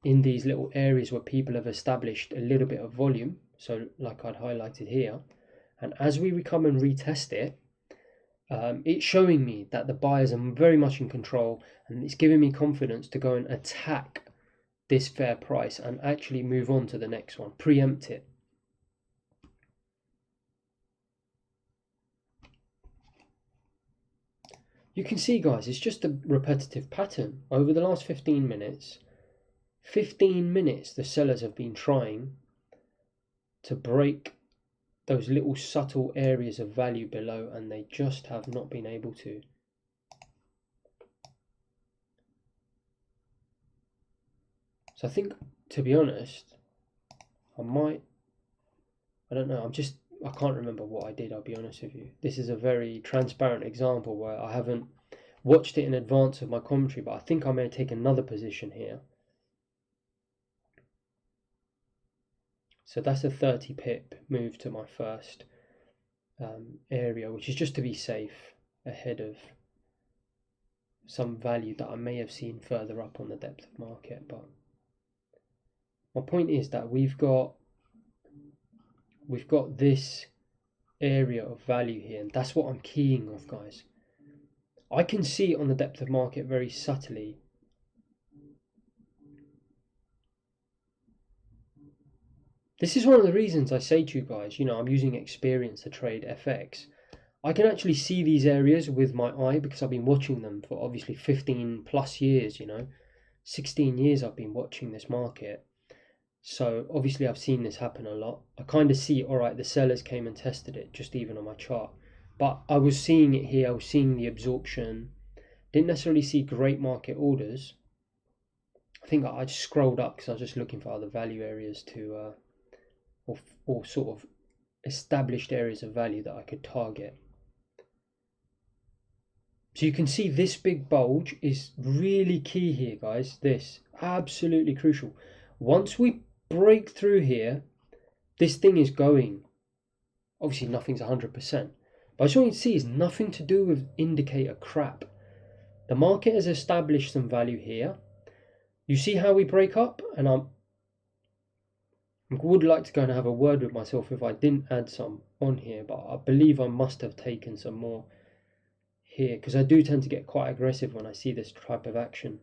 in these little areas where people have established a little bit of volume. So like I'd highlighted here, and as we come and retest it, it's showing me that the buyers are very much in control, and it's giving me confidence to go and attack this fair price and actually move on to the next one, preempt it. You can see, guys, it's just a repetitive pattern over the last 15 minutes. 15 minutes the sellers have been trying to break those little subtle areas of value below, and they just have not been able to. So I think, to be honest, I don't know, I can't remember what I did, I'll be honest with you. This is a very transparent example where I haven't watched it in advance of my commentary, but I think I may take another position here. So that's a 30 pip move to my first area, which is just to be safe ahead of some value that I may have seen further up on the depth of market. But my point is that we've got this area of value here, and that's what I'm keying off, guys. I can see it on the depth of market very subtly. This is one of the reasons I say to you guys, you know, I'm using experience to trade FX. I can actually see these areas with my eye because I've been watching them for obviously 15 plus years, you know, 16 years I've been watching this market. So obviously I've seen this happen a lot. I kind of see, all right, the sellers came and tested it just even on my chart. But I was seeing it here, I was seeing the absorption. Didn't necessarily see great market orders. I think I just scrolled up because I was just looking for other value areas to, or sort of established areas of value that I could target. So you can see this big bulge is really key here, guys. This, absolutely crucial. Once we break through here, this thing is going. Obviously nothing's 100%. But I just want you to see it's nothing to do with indicator crap. The market has established some value here. You see how we break up? And I would like to go and have a word with myself if I didn't add some on here, but I believe I must have taken some more here because I do tend to get quite aggressive when I see this type of action.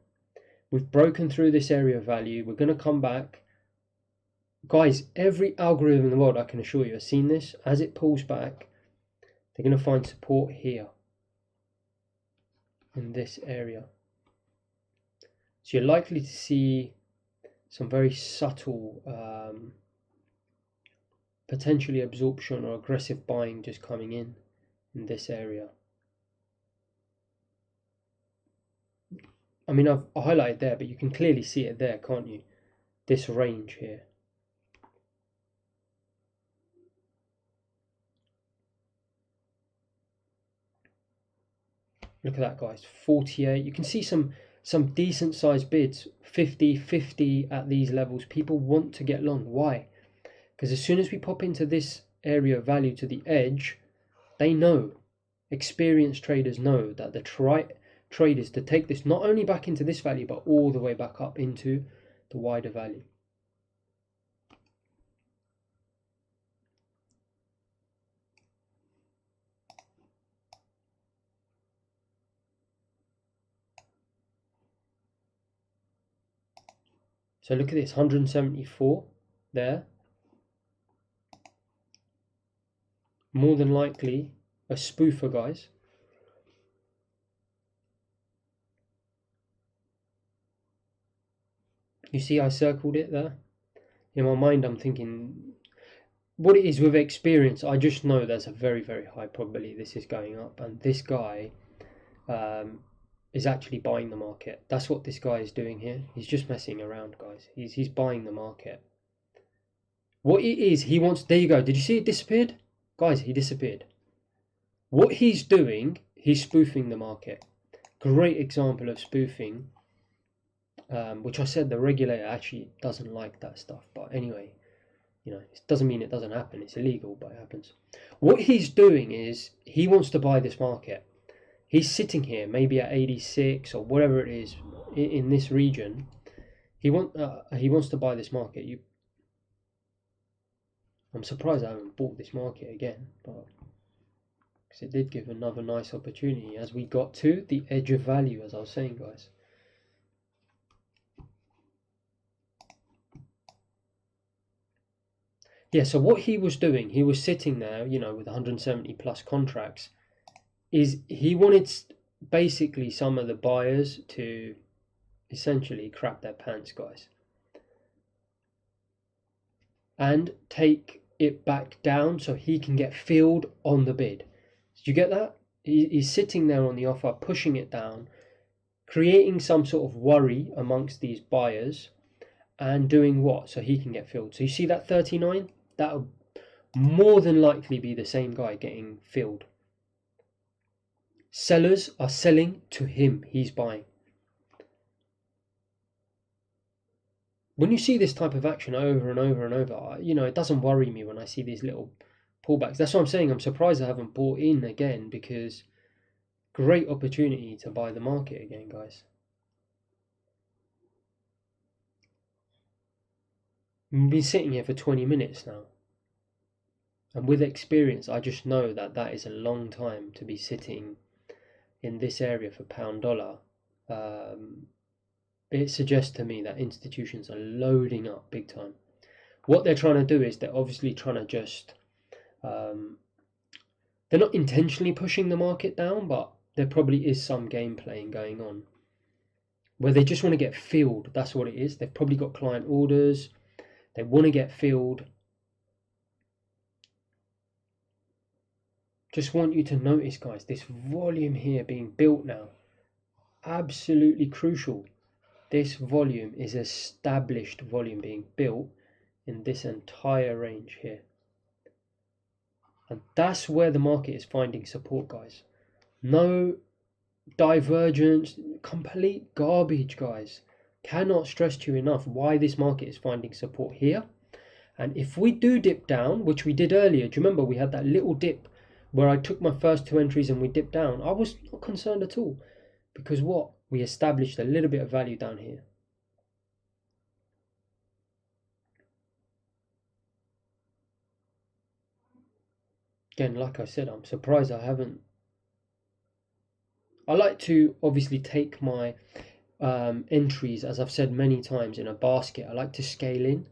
We've broken through this area of value. We're going to come back. Guys, every algorithm in the world, I can assure you, has seen this. As it pulls back, they're going to find support here in this area. So you're likely to see some very subtle potentially absorption or aggressive buying just coming in this area. I mean, I've highlighted there, but you can clearly see it there, can't you? This range here. Look at that, guys, 48. You can see some decent sized bids, 50, 50 at these levels. People want to get long. Why? Because as soon as we pop into this area of value to the edge, they know, experienced traders know that the trade is to take this not only back into this value, but all the way back up into the wider value. So look at this, 174 there. More than likely a spoofer, guys. You see I circled it there? In my mind I'm thinking, what it is with experience, I just know there's a very, very high probability this is going up, and this guy is actually buying the market. That's what this guy is doing here. He's just messing around, guys. He's buying the market. What it is, he wants, there you go, did you see it disappeared? Guys, he disappeared. What he's doing, he's spoofing the market. Great example of spoofing, which I said the regulator actually doesn't like that stuff. But anyway, you know, it doesn't mean it doesn't happen. It's illegal, but it happens. What he's doing is he wants to buy this market. He's sitting here, maybe at 86 or whatever it is in this region. He wants to buy this market. I'm surprised I haven't bought this market again, but because it did give another nice opportunity as we got to the edge of value, as I was saying, guys. Yeah, so what he was doing, he was sitting there, you know, with 170 plus contracts, is he wanted basically some of the buyers to essentially crap their pants, guys, and take it back down so he can get filled on the bid. Did you get that? He's sitting there on the offer, pushing it down, creating some sort of worry amongst these buyers, and doing what? So he can get filled. So you see that 39? That'll more than likely be the same guy getting filled. Sellers are selling to him, he's buying. When you see this type of action over and over and over, you know, it doesn't worry me when I see these little pullbacks. That's what I'm saying. I'm surprised I haven't bought in again, because great opportunity to buy the market again, guys. We've been sitting here for 20 minutes now. And with experience, I just know that that is a long time to be sitting in this area for pound dollar. It suggests to me that institutions are loading up big time. What they're trying to do is they're obviously trying to just, they're not intentionally pushing the market down, but there probably is some game playing going on where they just want to get filled. That's what it is. They've probably got client orders. They want to get filled. Just want you to notice, guys, this volume here being built now, absolutely crucial. This volume is established volume being built in this entire range here. And that's where the market is finding support, guys. No divergence, complete garbage, guys. Cannot stress to you enough why this market is finding support here. And if we do dip down, which we did earlier, do you remember we had that little dip where I took my first 2 entries and we dipped down? I was not concerned at all, because what? We established a little bit of value down here. Again, like I said, I'm surprised I haven't. I like to obviously take my entries, as I've said many times, in a basket. I like to scale in.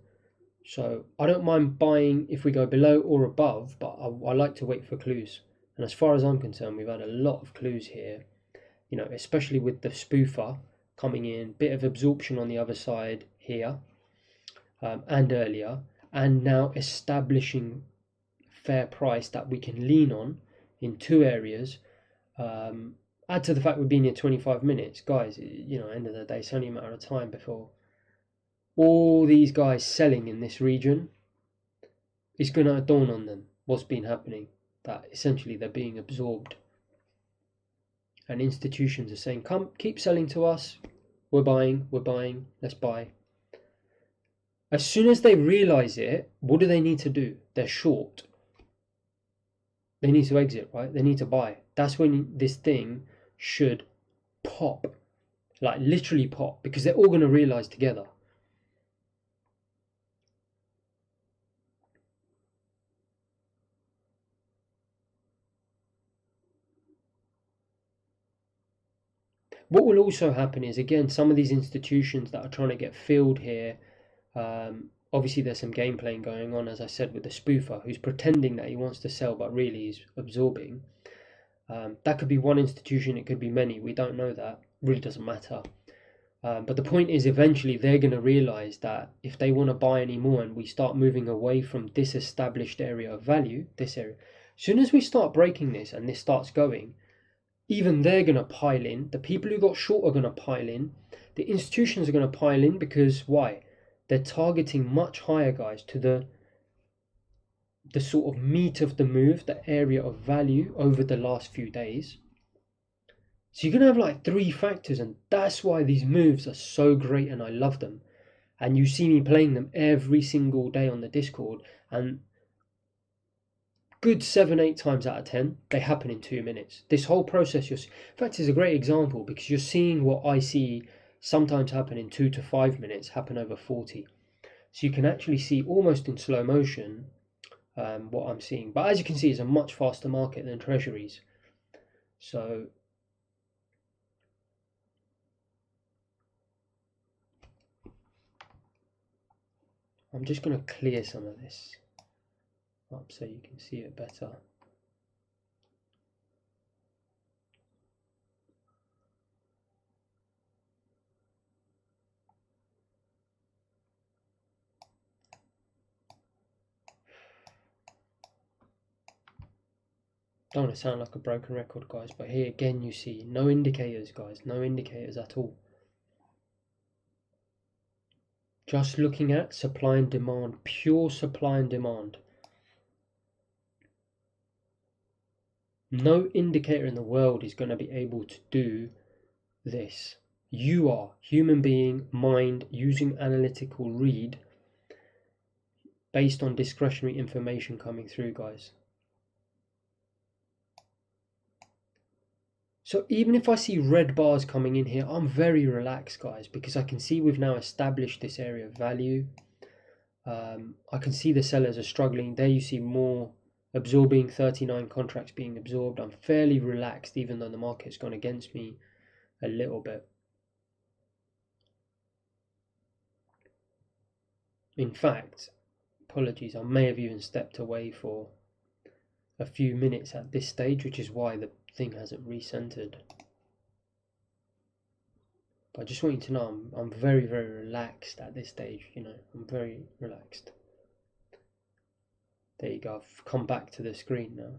So I don't mind buying if we go below or above, but I like to wait for clues. And as far as I'm concerned, we've had a lot of clues here, you know, especially with the spoofer coming in, bit of absorption on the other side here, and earlier, and now establishing fair price that we can lean on in two areas. Add to the fact we've been here 25 minutes, guys, you know, end of the day, it's only a matter of time before all these guys selling in this region, it's going to dawn on them what's been happening, that essentially they're being absorbed. And institutions are saying, come, keep selling to us, we're buying, let's buy. As soon as they realize it, what do they need to do? They're short. They need to exit, right? They need to buy. That's when this thing should pop, like literally pop, because they're all going to realize together. What will also happen is, again, some of these institutions that are trying to get filled here, obviously there's some game playing going on, as I said, with the spoofer who's pretending that he wants to sell but really he's absorbing. That could be one institution, it could be many, we don't know that, really doesn't matter. But the point is, eventually they're going to realize that if they want to buy any more and we start moving away from this established area of value, this area, as soon as we start breaking this and this starts going, even they're going to pile in. The people who got short are going to pile in. The institutions are going to pile in, because why? They're targeting much higher, guys, to the sort of meat of the move, the area of value over the last few days. So you're going to have like three factors, and that's why these moves are so great and I love them. And you see me playing them every single day on the Discord, and good 7-8 times out of 10 they happen in 2 minutes. This whole process, in fact, is a great example, because you're seeing what I see sometimes happen in 2 to 5 minutes happen over 40. So you can actually see almost in slow motion what I'm seeing. But as you can see, it's a much faster market than treasuries. So I'm just going to clear some of this up so you can see it better. Don't want to sound like a broken record, guys, but here again you see no indicators, guys, no indicators at all. Just looking at supply and demand, pure supply and demand. No indicator in the world is going to be able to do this. You are human being, mind, using analytical read based on discretionary information coming through, guys. So even if I see red bars coming in here, I'm very relaxed, guys, because I can see we've now established this area of value. I can see the sellers are struggling. There you see more absorbing, 39 contracts being absorbed. I'm fairly relaxed, even though the market's gone against me a little bit. In fact, apologies, I may have even stepped away for a few minutes at this stage, which is why the thing hasn't recentered. But I just want you to know I'm very, very relaxed at this stage, you know, I'm very relaxed. There you go, I've come back to the screen now.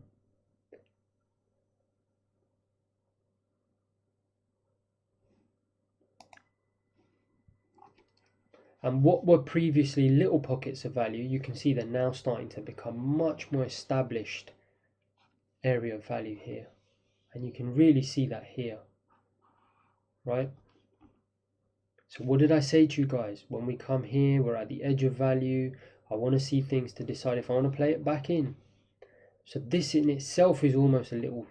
And what were previously little pockets of value, you can see they're now starting to become much more established area of value here. And you can really see that here, right? So what did I say to you guys? When we come here, we're at the edge of value. I want to see things to decide if I want to play it back in. So this in itself is almost a little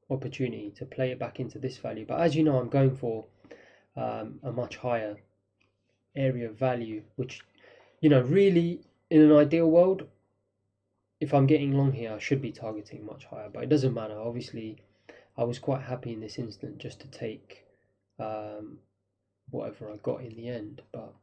opportunity to play it back into this value. But as you know, I'm going for a much higher area of value, which, you know, really in an ideal world, if I'm getting long here, I should be targeting much higher, but it doesn't matter. Obviously, I was quite happy in this instant just to take whatever I got in the end. But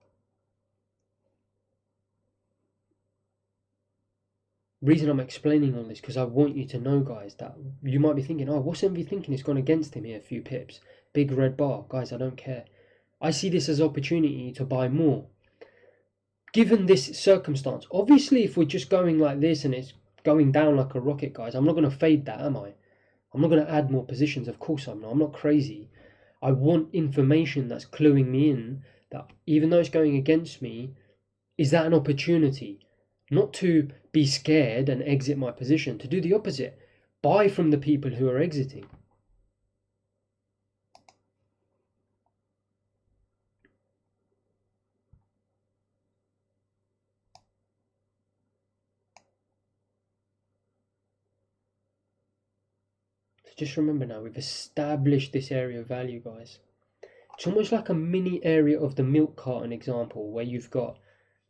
reason I'm explaining all this, because I want you to know, guys, that you might be thinking, oh, what's Envy thinking? It's gone against him here, a few pips. Big red bar. Guys, I don't care. I see this as opportunity to buy more. Given this circumstance, obviously, if we're just going like this and it's going down like a rocket, guys, I'm not going to fade that, am I? I'm not going to add more positions. Of course I'm not. I'm not crazy. I want information that's cluing me in that even though it's going against me, is that an opportunity? Not to be scared and exit my position, to do the opposite. Buy from the people who are exiting. So just remember now, we've established this area of value, guys. It's almost like a mini area of the milk carton example where you've got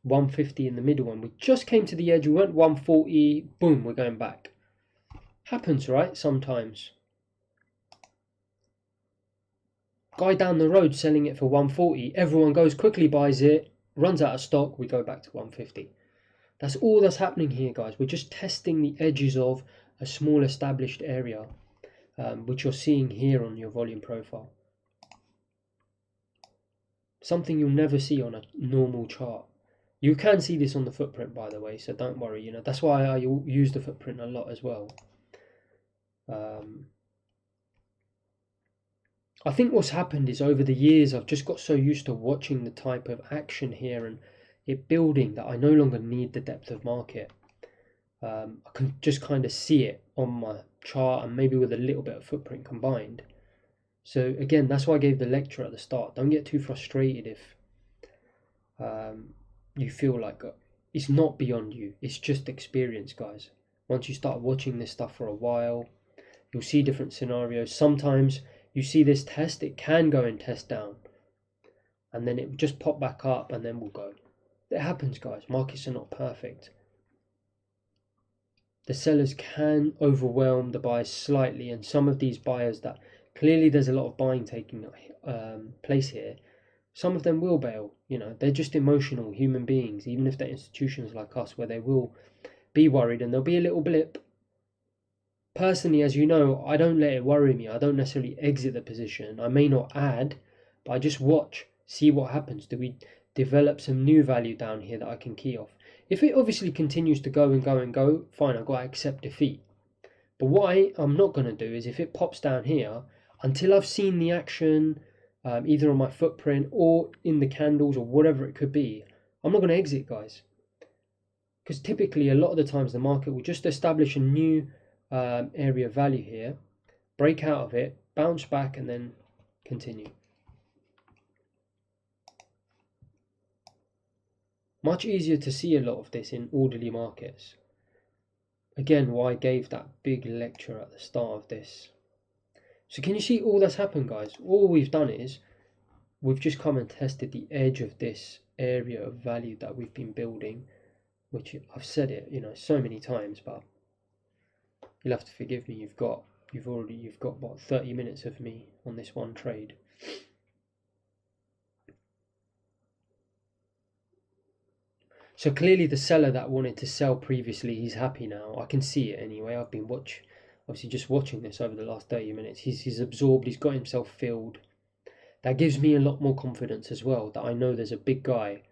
150 in the middle and we just came to the edge, we went 140, boom, we're going back. Happens, right? Sometimes. Guy down the road selling it for 140, everyone goes, quickly buys it, runs out of stock, we go back to 150. That's all that's happening here, guys. We're just testing the edges of a small established area, which you're seeing here on your volume profile. Something you'll never see on a normal chart. You can see this on the footprint, by the way, so don't worry. You know, that's why I use the footprint a lot as well. I think what's happened is over the years I've just got so used to watching the type of action here and it building that I no longer need the depth of market. I can just kind of see it on my chart and maybe with a little bit of footprint combined. So again, that's why I gave the lecture at the start. Don't get too frustrated if you feel like it's not beyond you. It's just experience, guys. Once you start watching this stuff for a while, you'll see different scenarios. Sometimes you see this test, it can go and test down. And then it will just pop back up and then we'll go. It happens, guys. Markets are not perfect. The sellers can overwhelm the buyers slightly, and some of these buyers that clearly there's a lot of buying taking place here, some of them will bail. You know, they're just emotional human beings, even if they're institutions like us, where they will be worried and there'll be a little blip. Personally, as you know, I don't let it worry me. I don't necessarily exit the position. I may not add, but I just watch, see what happens. Do we develop some new value down here that I can key off? If it obviously continues to go and go and go, fine, I've got to accept defeat. But what I'm not going to do is if it pops down here, until I've seen the action, either on my footprint or in the candles or whatever it could be, I'm not going to exit, guys. Because typically a lot of the times the market will just establish a new area of value here, break out of it, bounce back, and then continue. Much easier to see a lot of this in orderly markets. Again, why I gave that big lecture at the start of this. So can you see all that's happened, guys? All we've done is we've just come and tested the edge of this area of value that we've been building, which I've said it, so many times, but you'll have to forgive me. You've got what, 30 minutes of me on this one trade. So clearly the seller that wanted to sell previously, he's happy now. I can see it anyway. I've been obviously just watching this over the last 30 minutes. He's absorbed, he's got himself filled. That gives me a lot more confidence as well, that I know there's a big guy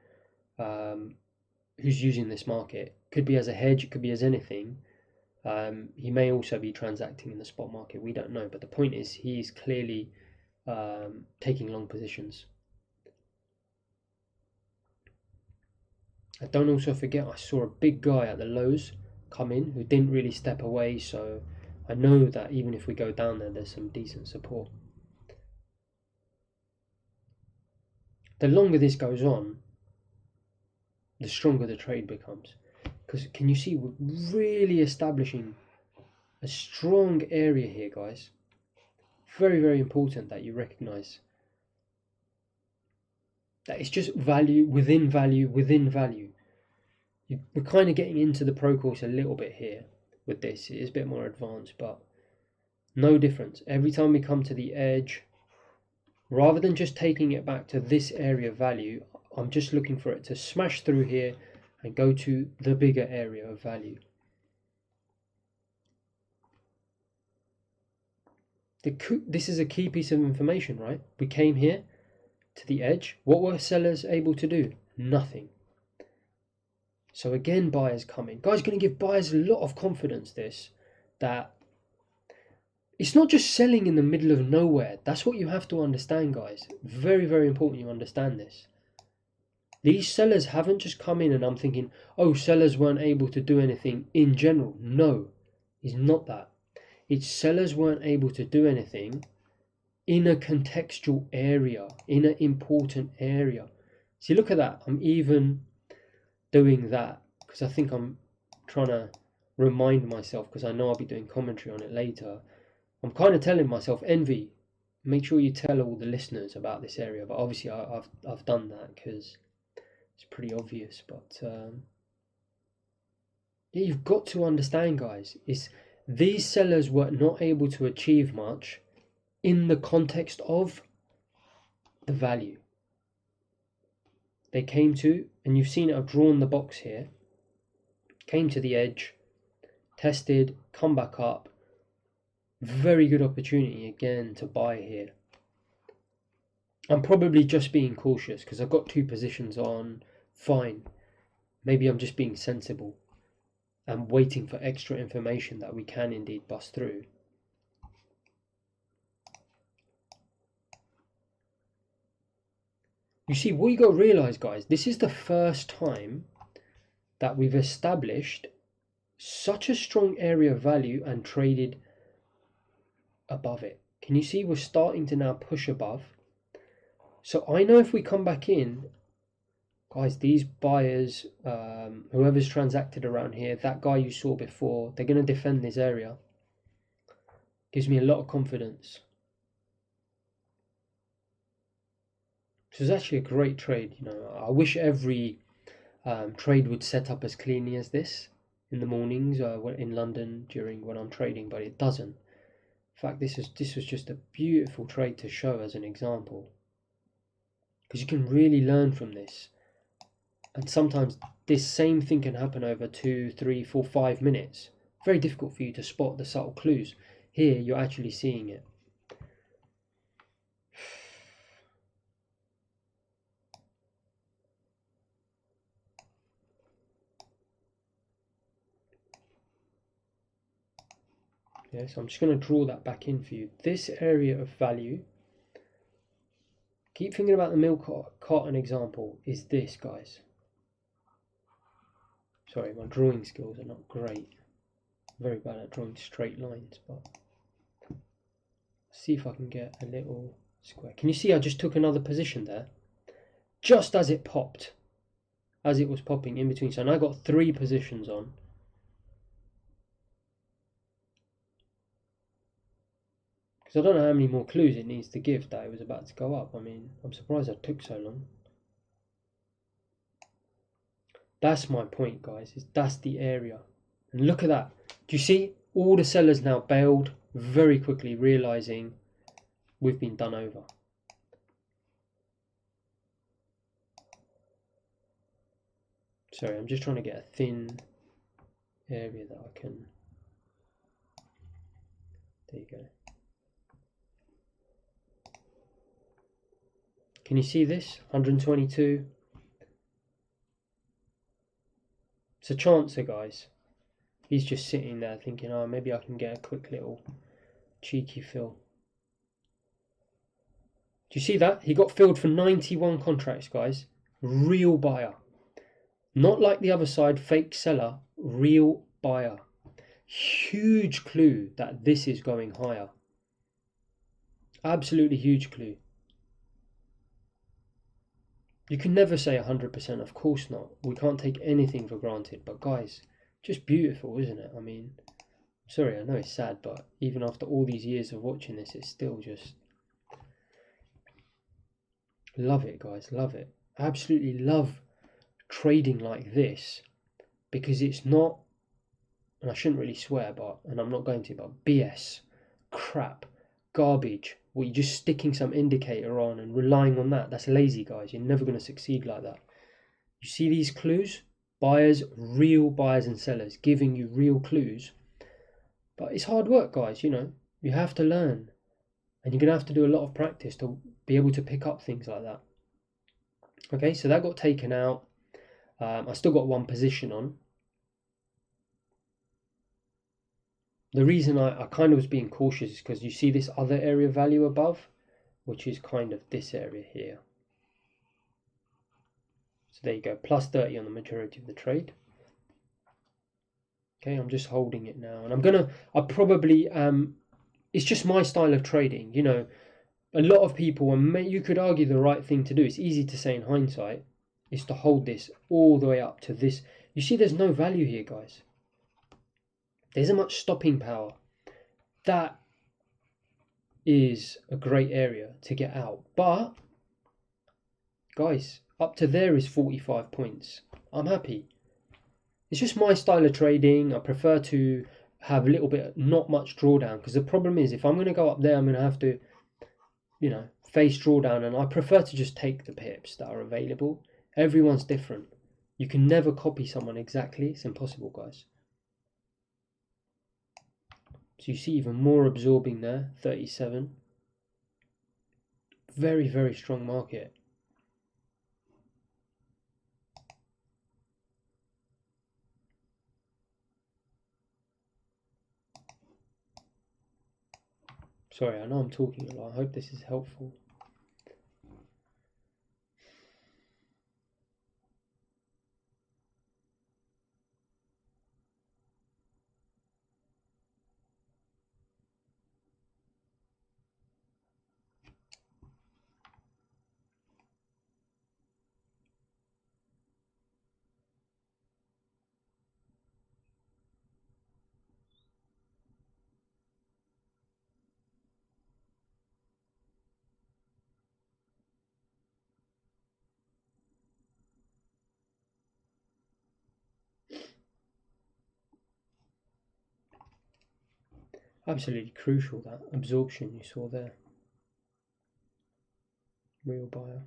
who's using this market. Could be as a hedge, it could be as anything. He may also be transacting in the spot market, we don't know. But the point is, he's clearly taking long positions. And don't also forget, I saw a big guy at the lows come in who didn't really step away, so I know that even if we go down there, there's some decent support. The longer this goes on, the stronger the trade becomes. Because can you see, we're really establishing a strong area here, guys. Very, very important that you recognize that it's just value within value within value. We're kind of getting into the pro course a little bit here with this. It is a bit more advanced, but no difference. Every time we come to the edge, rather than just taking it back to this area of value, I'm just looking for it to smash through here and go to the bigger area of value. This is a key piece of information, right? We came here to the edge. What were sellers able to do? Nothing. So again, buyers come in. Guys, going to give buyers a lot of confidence that it's not just selling in the middle of nowhere. That's what you have to understand, guys. Very, very important you understand this. These sellers haven't just come in and I'm thinking, oh, sellers weren't able to do anything in general. No, it's not that. It's sellers weren't able to do anything in a contextual area, in an important area. See, look at that. I'm even doing that because I think I'm trying to remind myself, because I know I'll be doing commentary on it later. I'm kind of telling myself, Envy, make sure you tell all the listeners about this area. But obviously I've done that because it's pretty obvious. But yeah, you've got to understand, guys, these sellers were not able to achieve much in the context of the value. They came to, and you've seen it, I've drawn the box here, came to the edge, tested, come back up. Very good opportunity again to buy here. I'm probably just being cautious because I've got two positions on. Fine. Maybe I'm just being sensible and waiting for extra information that we can indeed bust through. You see, what you got to realize, guys, this is the first time that we've established such a strong area of value and traded above it. Can you see we're starting to now push above? So I know if we come back in, guys, these buyers, whoever's transacted around here, that guy you saw before, they're going to defend this area. Gives me a lot of confidence. So it's actually a great trade. I wish every trade would set up as cleanly as this in the mornings in London when I'm trading, but it doesn't. In fact, this was just a beautiful trade to show as an example, because you can really learn from this. And sometimes this same thing can happen over 2, 3, 4, 5 minutes. Very difficult for you to spot the subtle clues. Here, you're actually seeing it. Yeah, so I'm just going to draw that back in for you. This area of value, keep thinking about the milk carton example, is this, guys. Sorry, my drawing skills are not great. Very bad at drawing straight lines, but see if I can get a little square. Can you see I just took another position there? Just as it popped, as it was popping in between. So now I got 3 positions on. Because I don't know how many more clues it needs to give that it was about to go up. I mean, I'm surprised it took so long. That's my point, guys. That's the area. And look at that. Do you see? All the sellers now bailed very quickly, realizing we've been done over. Sorry, I'm just trying to get a thin area that I can... There you go. Can you see this? 122. It's a chancer, guys. He's just sitting there thinking, oh, maybe I can get a quick little cheeky fill. Do you see that? He got filled for 91 contracts, guys. Real buyer. Not like the other side, fake seller. Real buyer. Huge clue that this is going higher. Absolutely huge clue. You can never say 100%, of course not. We can't take anything for granted. But guys, just beautiful, isn't it? I mean, sorry, I know it's sad, but even after all these years of watching this, it's still just... Love it, guys, love it. Absolutely love trading like this, because it's not, and I shouldn't really swear, but, and I'm not going to, but BS, crap, garbage, where you're just sticking some indicator on and relying on that. That's lazy, guys. You're never going to succeed like that. You see these clues? Buyers, real buyers and sellers giving you real clues. But it's hard work, guys, you know. You have to learn. And you're going to have to do a lot of practice to be able to pick up things like that. Okay, so that got taken out. I still got 1 position on. The reason I kind of was being cautious is because you see this other area value above, which is kind of this area here. So there you go, plus 30 on the majority of the trade. Okay, I'm just holding it now, and I probably, it's just my style of trading. You know, a lot of people, and you could argue the right thing to do, it's easy to say in hindsight, is to hold this all the way up to this. You see there's no value here, guys. There isn't much stopping power. That is a great area to get out. But, guys, up to there is 45 points. I'm happy. It's just my style of trading. I prefer to have a little bit, not much drawdown. Because the problem is, if I'm going to go up there, I'm going to have to, you know, face drawdown. And I prefer to just take the pips that are available. Everyone's different. You can never copy someone exactly. It's impossible, guys. So you see even more absorbing there, 37. Very, very strong market. Sorry, I know I'm talking a lot. I hope this is helpful. Absolutely crucial, that absorption you saw there. Real buyer.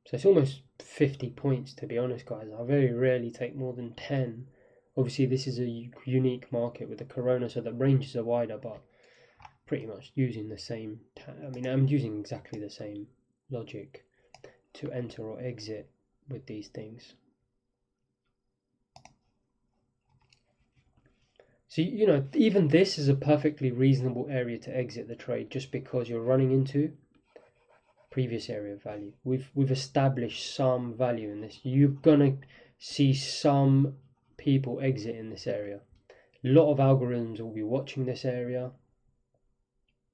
So it's almost 50 points, to be honest, guys. I very rarely take more than 10. Obviously, this is a unique market with the corona, so the ranges are wider, but pretty much using the same, I mean, I'm using exactly the same logic to enter or exit with these things. So, you know, even this is a perfectly reasonable area to exit the trade just because you're running into previous area of value. We've established some value in this. You're gonna see some people exit in this area. A lot of algorithms will be watching this area.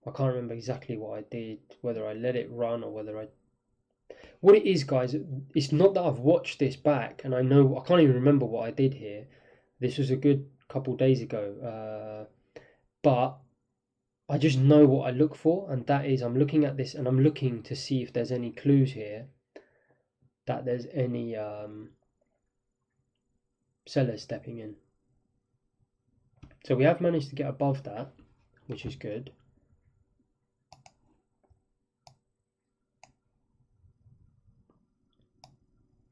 I can't remember exactly what I did, whether I let it run or whether I... What it is, guys, it's not that I've watched this back and I can't even remember what I did here. This was a good couple days ago, but I just know what I look for, and that is I'm looking at this and I'm looking to see if there's any clues here that there's any sellers stepping in. So we have managed to get above that, which is good.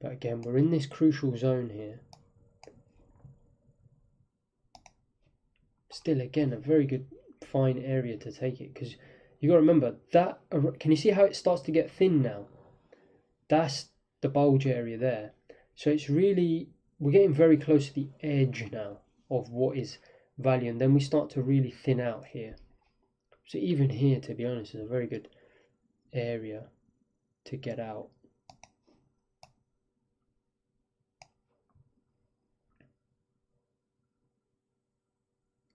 But again, we're in this crucial zone here. Still, again, a very good, fine area to take it, because you got to remember that. Can you see how it starts to get thin now? That's the bulge area there. So it's really, we're getting very close to the edge now of what is value, and then we start to really thin out here. So even here, to be honest, is a very good area to get out.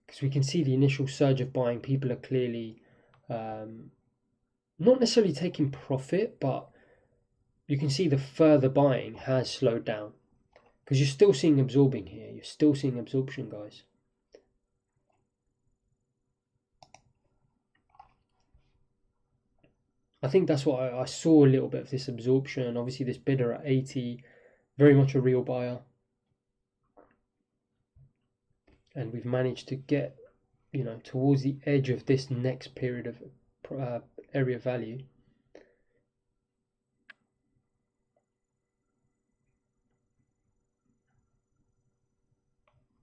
Because we can see the initial surge of buying. People are clearly not necessarily taking profit, but you can see the further buying has slowed down, because you're still seeing absorbing here. You're still seeing absorption, guys. I think that's what I saw, a little bit of this absorption. Obviously this bidder at 80, very much a real buyer. And we've managed to get, you know, towards the edge of this next period of area value.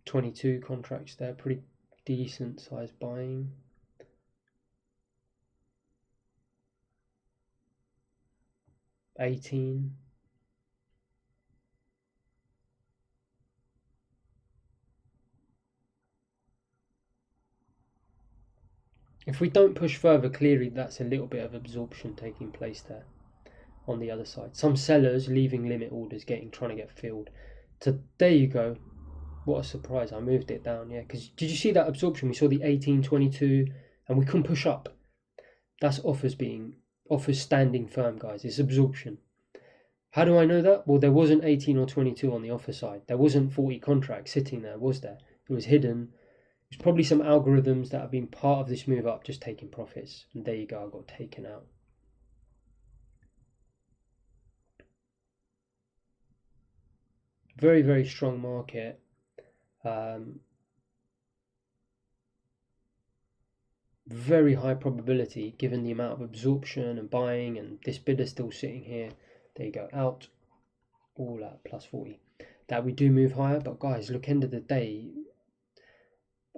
$22 contracts there, pretty decent size buying. $18. If we don't push further, clearly that's a little bit of absorption taking place there on the other side. Some sellers leaving limit orders, trying to get filled. So there you go. What a surprise. I moved it down, yeah. Because did you see that absorption? We saw the 18, 22, and we couldn't push up. That's offers standing firm, guys. It's absorption. How do I know that? Well, there wasn't 18 or 22 on the offer side. There wasn't 40 contracts sitting there, was there? It was hidden. There's probably some algorithms that have been part of this move up just taking profits. And there you go, I got taken out. Very, very strong market. Very high probability given the amount of absorption and buying, and this bidder still sitting here. There you go, out, all at plus 40. That we do move higher, but guys, look, end of the day,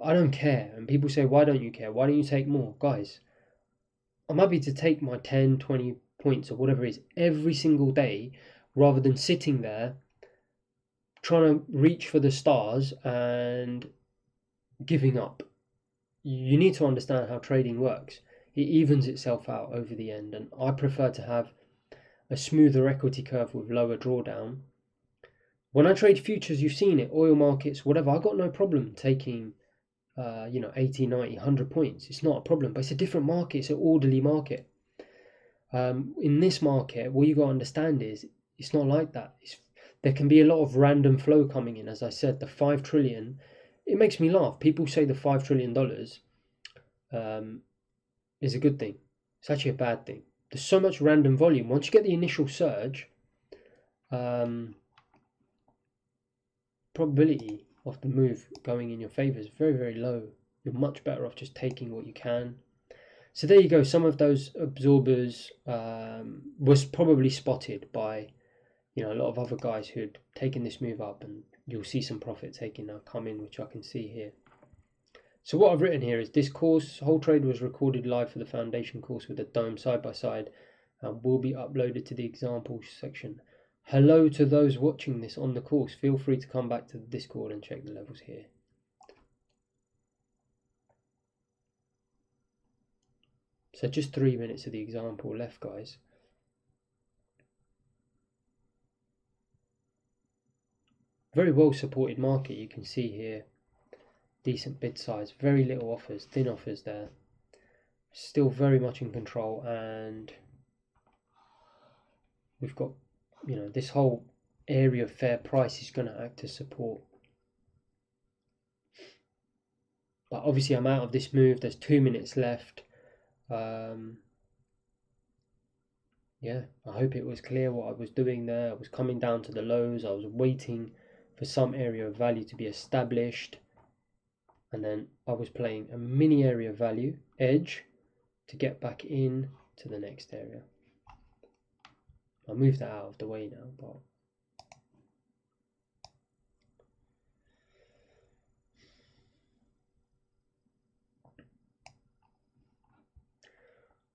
I don't care. And people say, why don't you care? Why don't you take more? Guys, I'm happy to take my 10, 20 points or whatever it is every single day, rather than sitting there trying to reach for the stars and giving up. You need to understand how trading works. It evens itself out over the end, and I prefer to have a smoother equity curve with lower drawdown. When I trade futures, you've seen it, oil markets, whatever, I got no problem taking 80, 90, 100 points. It's not a problem, but it's a different market. It's an orderly market. In this market, what you got to understand is it's not like that. There can be a lot of random flow coming in. As I said, the 5 trillion, it makes me laugh. People say the $5 trillion is a good thing. It's actually a bad thing. There's so much random volume. Once you get the initial surge, probability of the move going in your favor is very, very low. You're much better off just taking what you can. So there you go. Some of those absorbers was probably spotted by a lot of other guys who had taken this move up, and you'll see some profit taking now come in, which I can see here. So what I've written here is this course, whole trade was recorded live for the foundation course with the dome side by side and will be uploaded to the examples section. Hello to those watching this on the course. Feel free to come back to the Discord and check the levels here. So just 3 minutes of the example left, guys. very well supported market. You can see here, decent bid size, very little offers, thin offers there. Still very much in control, and we've got, you know, this whole area of fair price is going to act as support. But obviously I'm out of this move. There's 2 minutes left. Yeah, I hope it was clear what I was doing there. I was coming down to the lows. I was waiting for some area of value to be established, and then I was playing a mini area of value edge to get back in to the next area. I'll move that out of the way now, but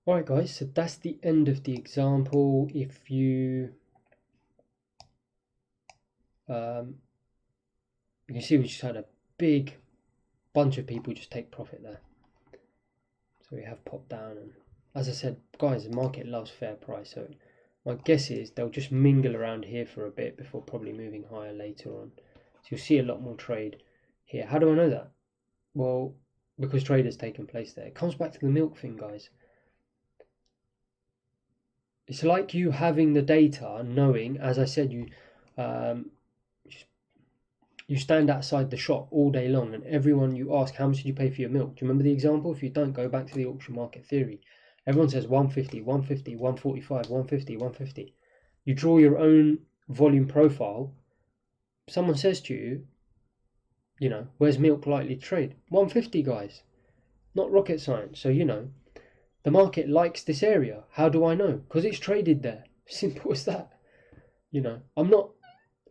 alright guys, so that's the end of the example. If you you can see we just had a big bunch of people just take profit there. So we have popped down, and as I said, guys, the market loves fair price, so my guess is they'll just mingle around here for a bit before probably moving higher later on. So you'll see a lot more trade here. How do I know that? Well, because trade has taken place there. It comes back to the milk thing, guys. It's like you having the data, knowing, as I said, you stand outside the shop all day long, and everyone you ask, how much did you pay for your milk? Do you remember the example? If you don't, go back to the auction market theory. Everyone says 150, 150, 145, 150, 150. You draw your own volume profile. Someone says to you, you know, where's milk likely to trade? 150, guys. Not rocket science. So, you know, the market likes this area. How do I know? Because it's traded there. Simple as that. You know, I'm not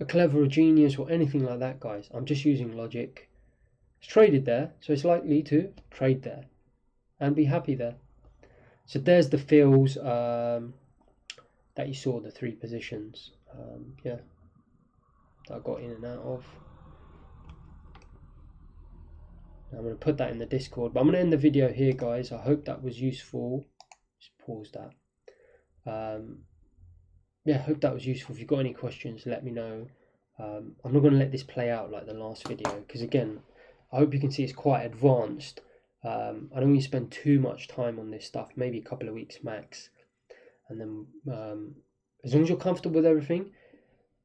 a clever genius or anything like that, guys. I'm just using logic. It's traded there, so it's likely to trade there and be happy there. So there's the fills that you saw, the 3 positions, yeah, that I got in and out of. I'm going to put that in the Discord, but I'm going to end the video here, guys. I hope that was useful. Just pause that. Yeah, hope that was useful. If you've got any questions, let me know. I'm not going to let this play out like the last video, because again, I hope you can see it's quite advanced. I don't want you to spend too much time on this stuff, maybe a couple of weeks max. And then as long as you're comfortable with everything,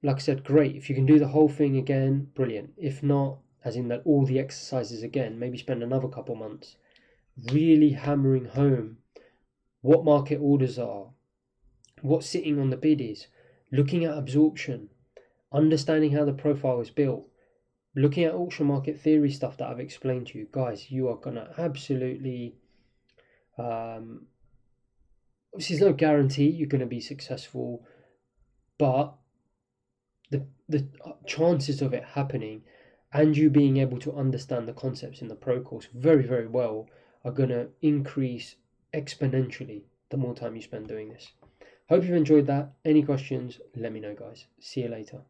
like I said, great. If you can do the whole thing again, brilliant. If not, as in that all the exercises again, maybe spend another couple months really hammering home what market orders are, what sitting on the bid is, looking at absorption, understanding how the profile is built, looking at auction market theory stuff that I've explained to you. Guys, you are going to absolutely, obviously there's no guarantee you're going to be successful, but the chances of it happening and you being able to understand the concepts in the pro course very, very well are going to increase exponentially the more time you spend doing this. Hope you've enjoyed that. Any questions, let me know, guys. See you later.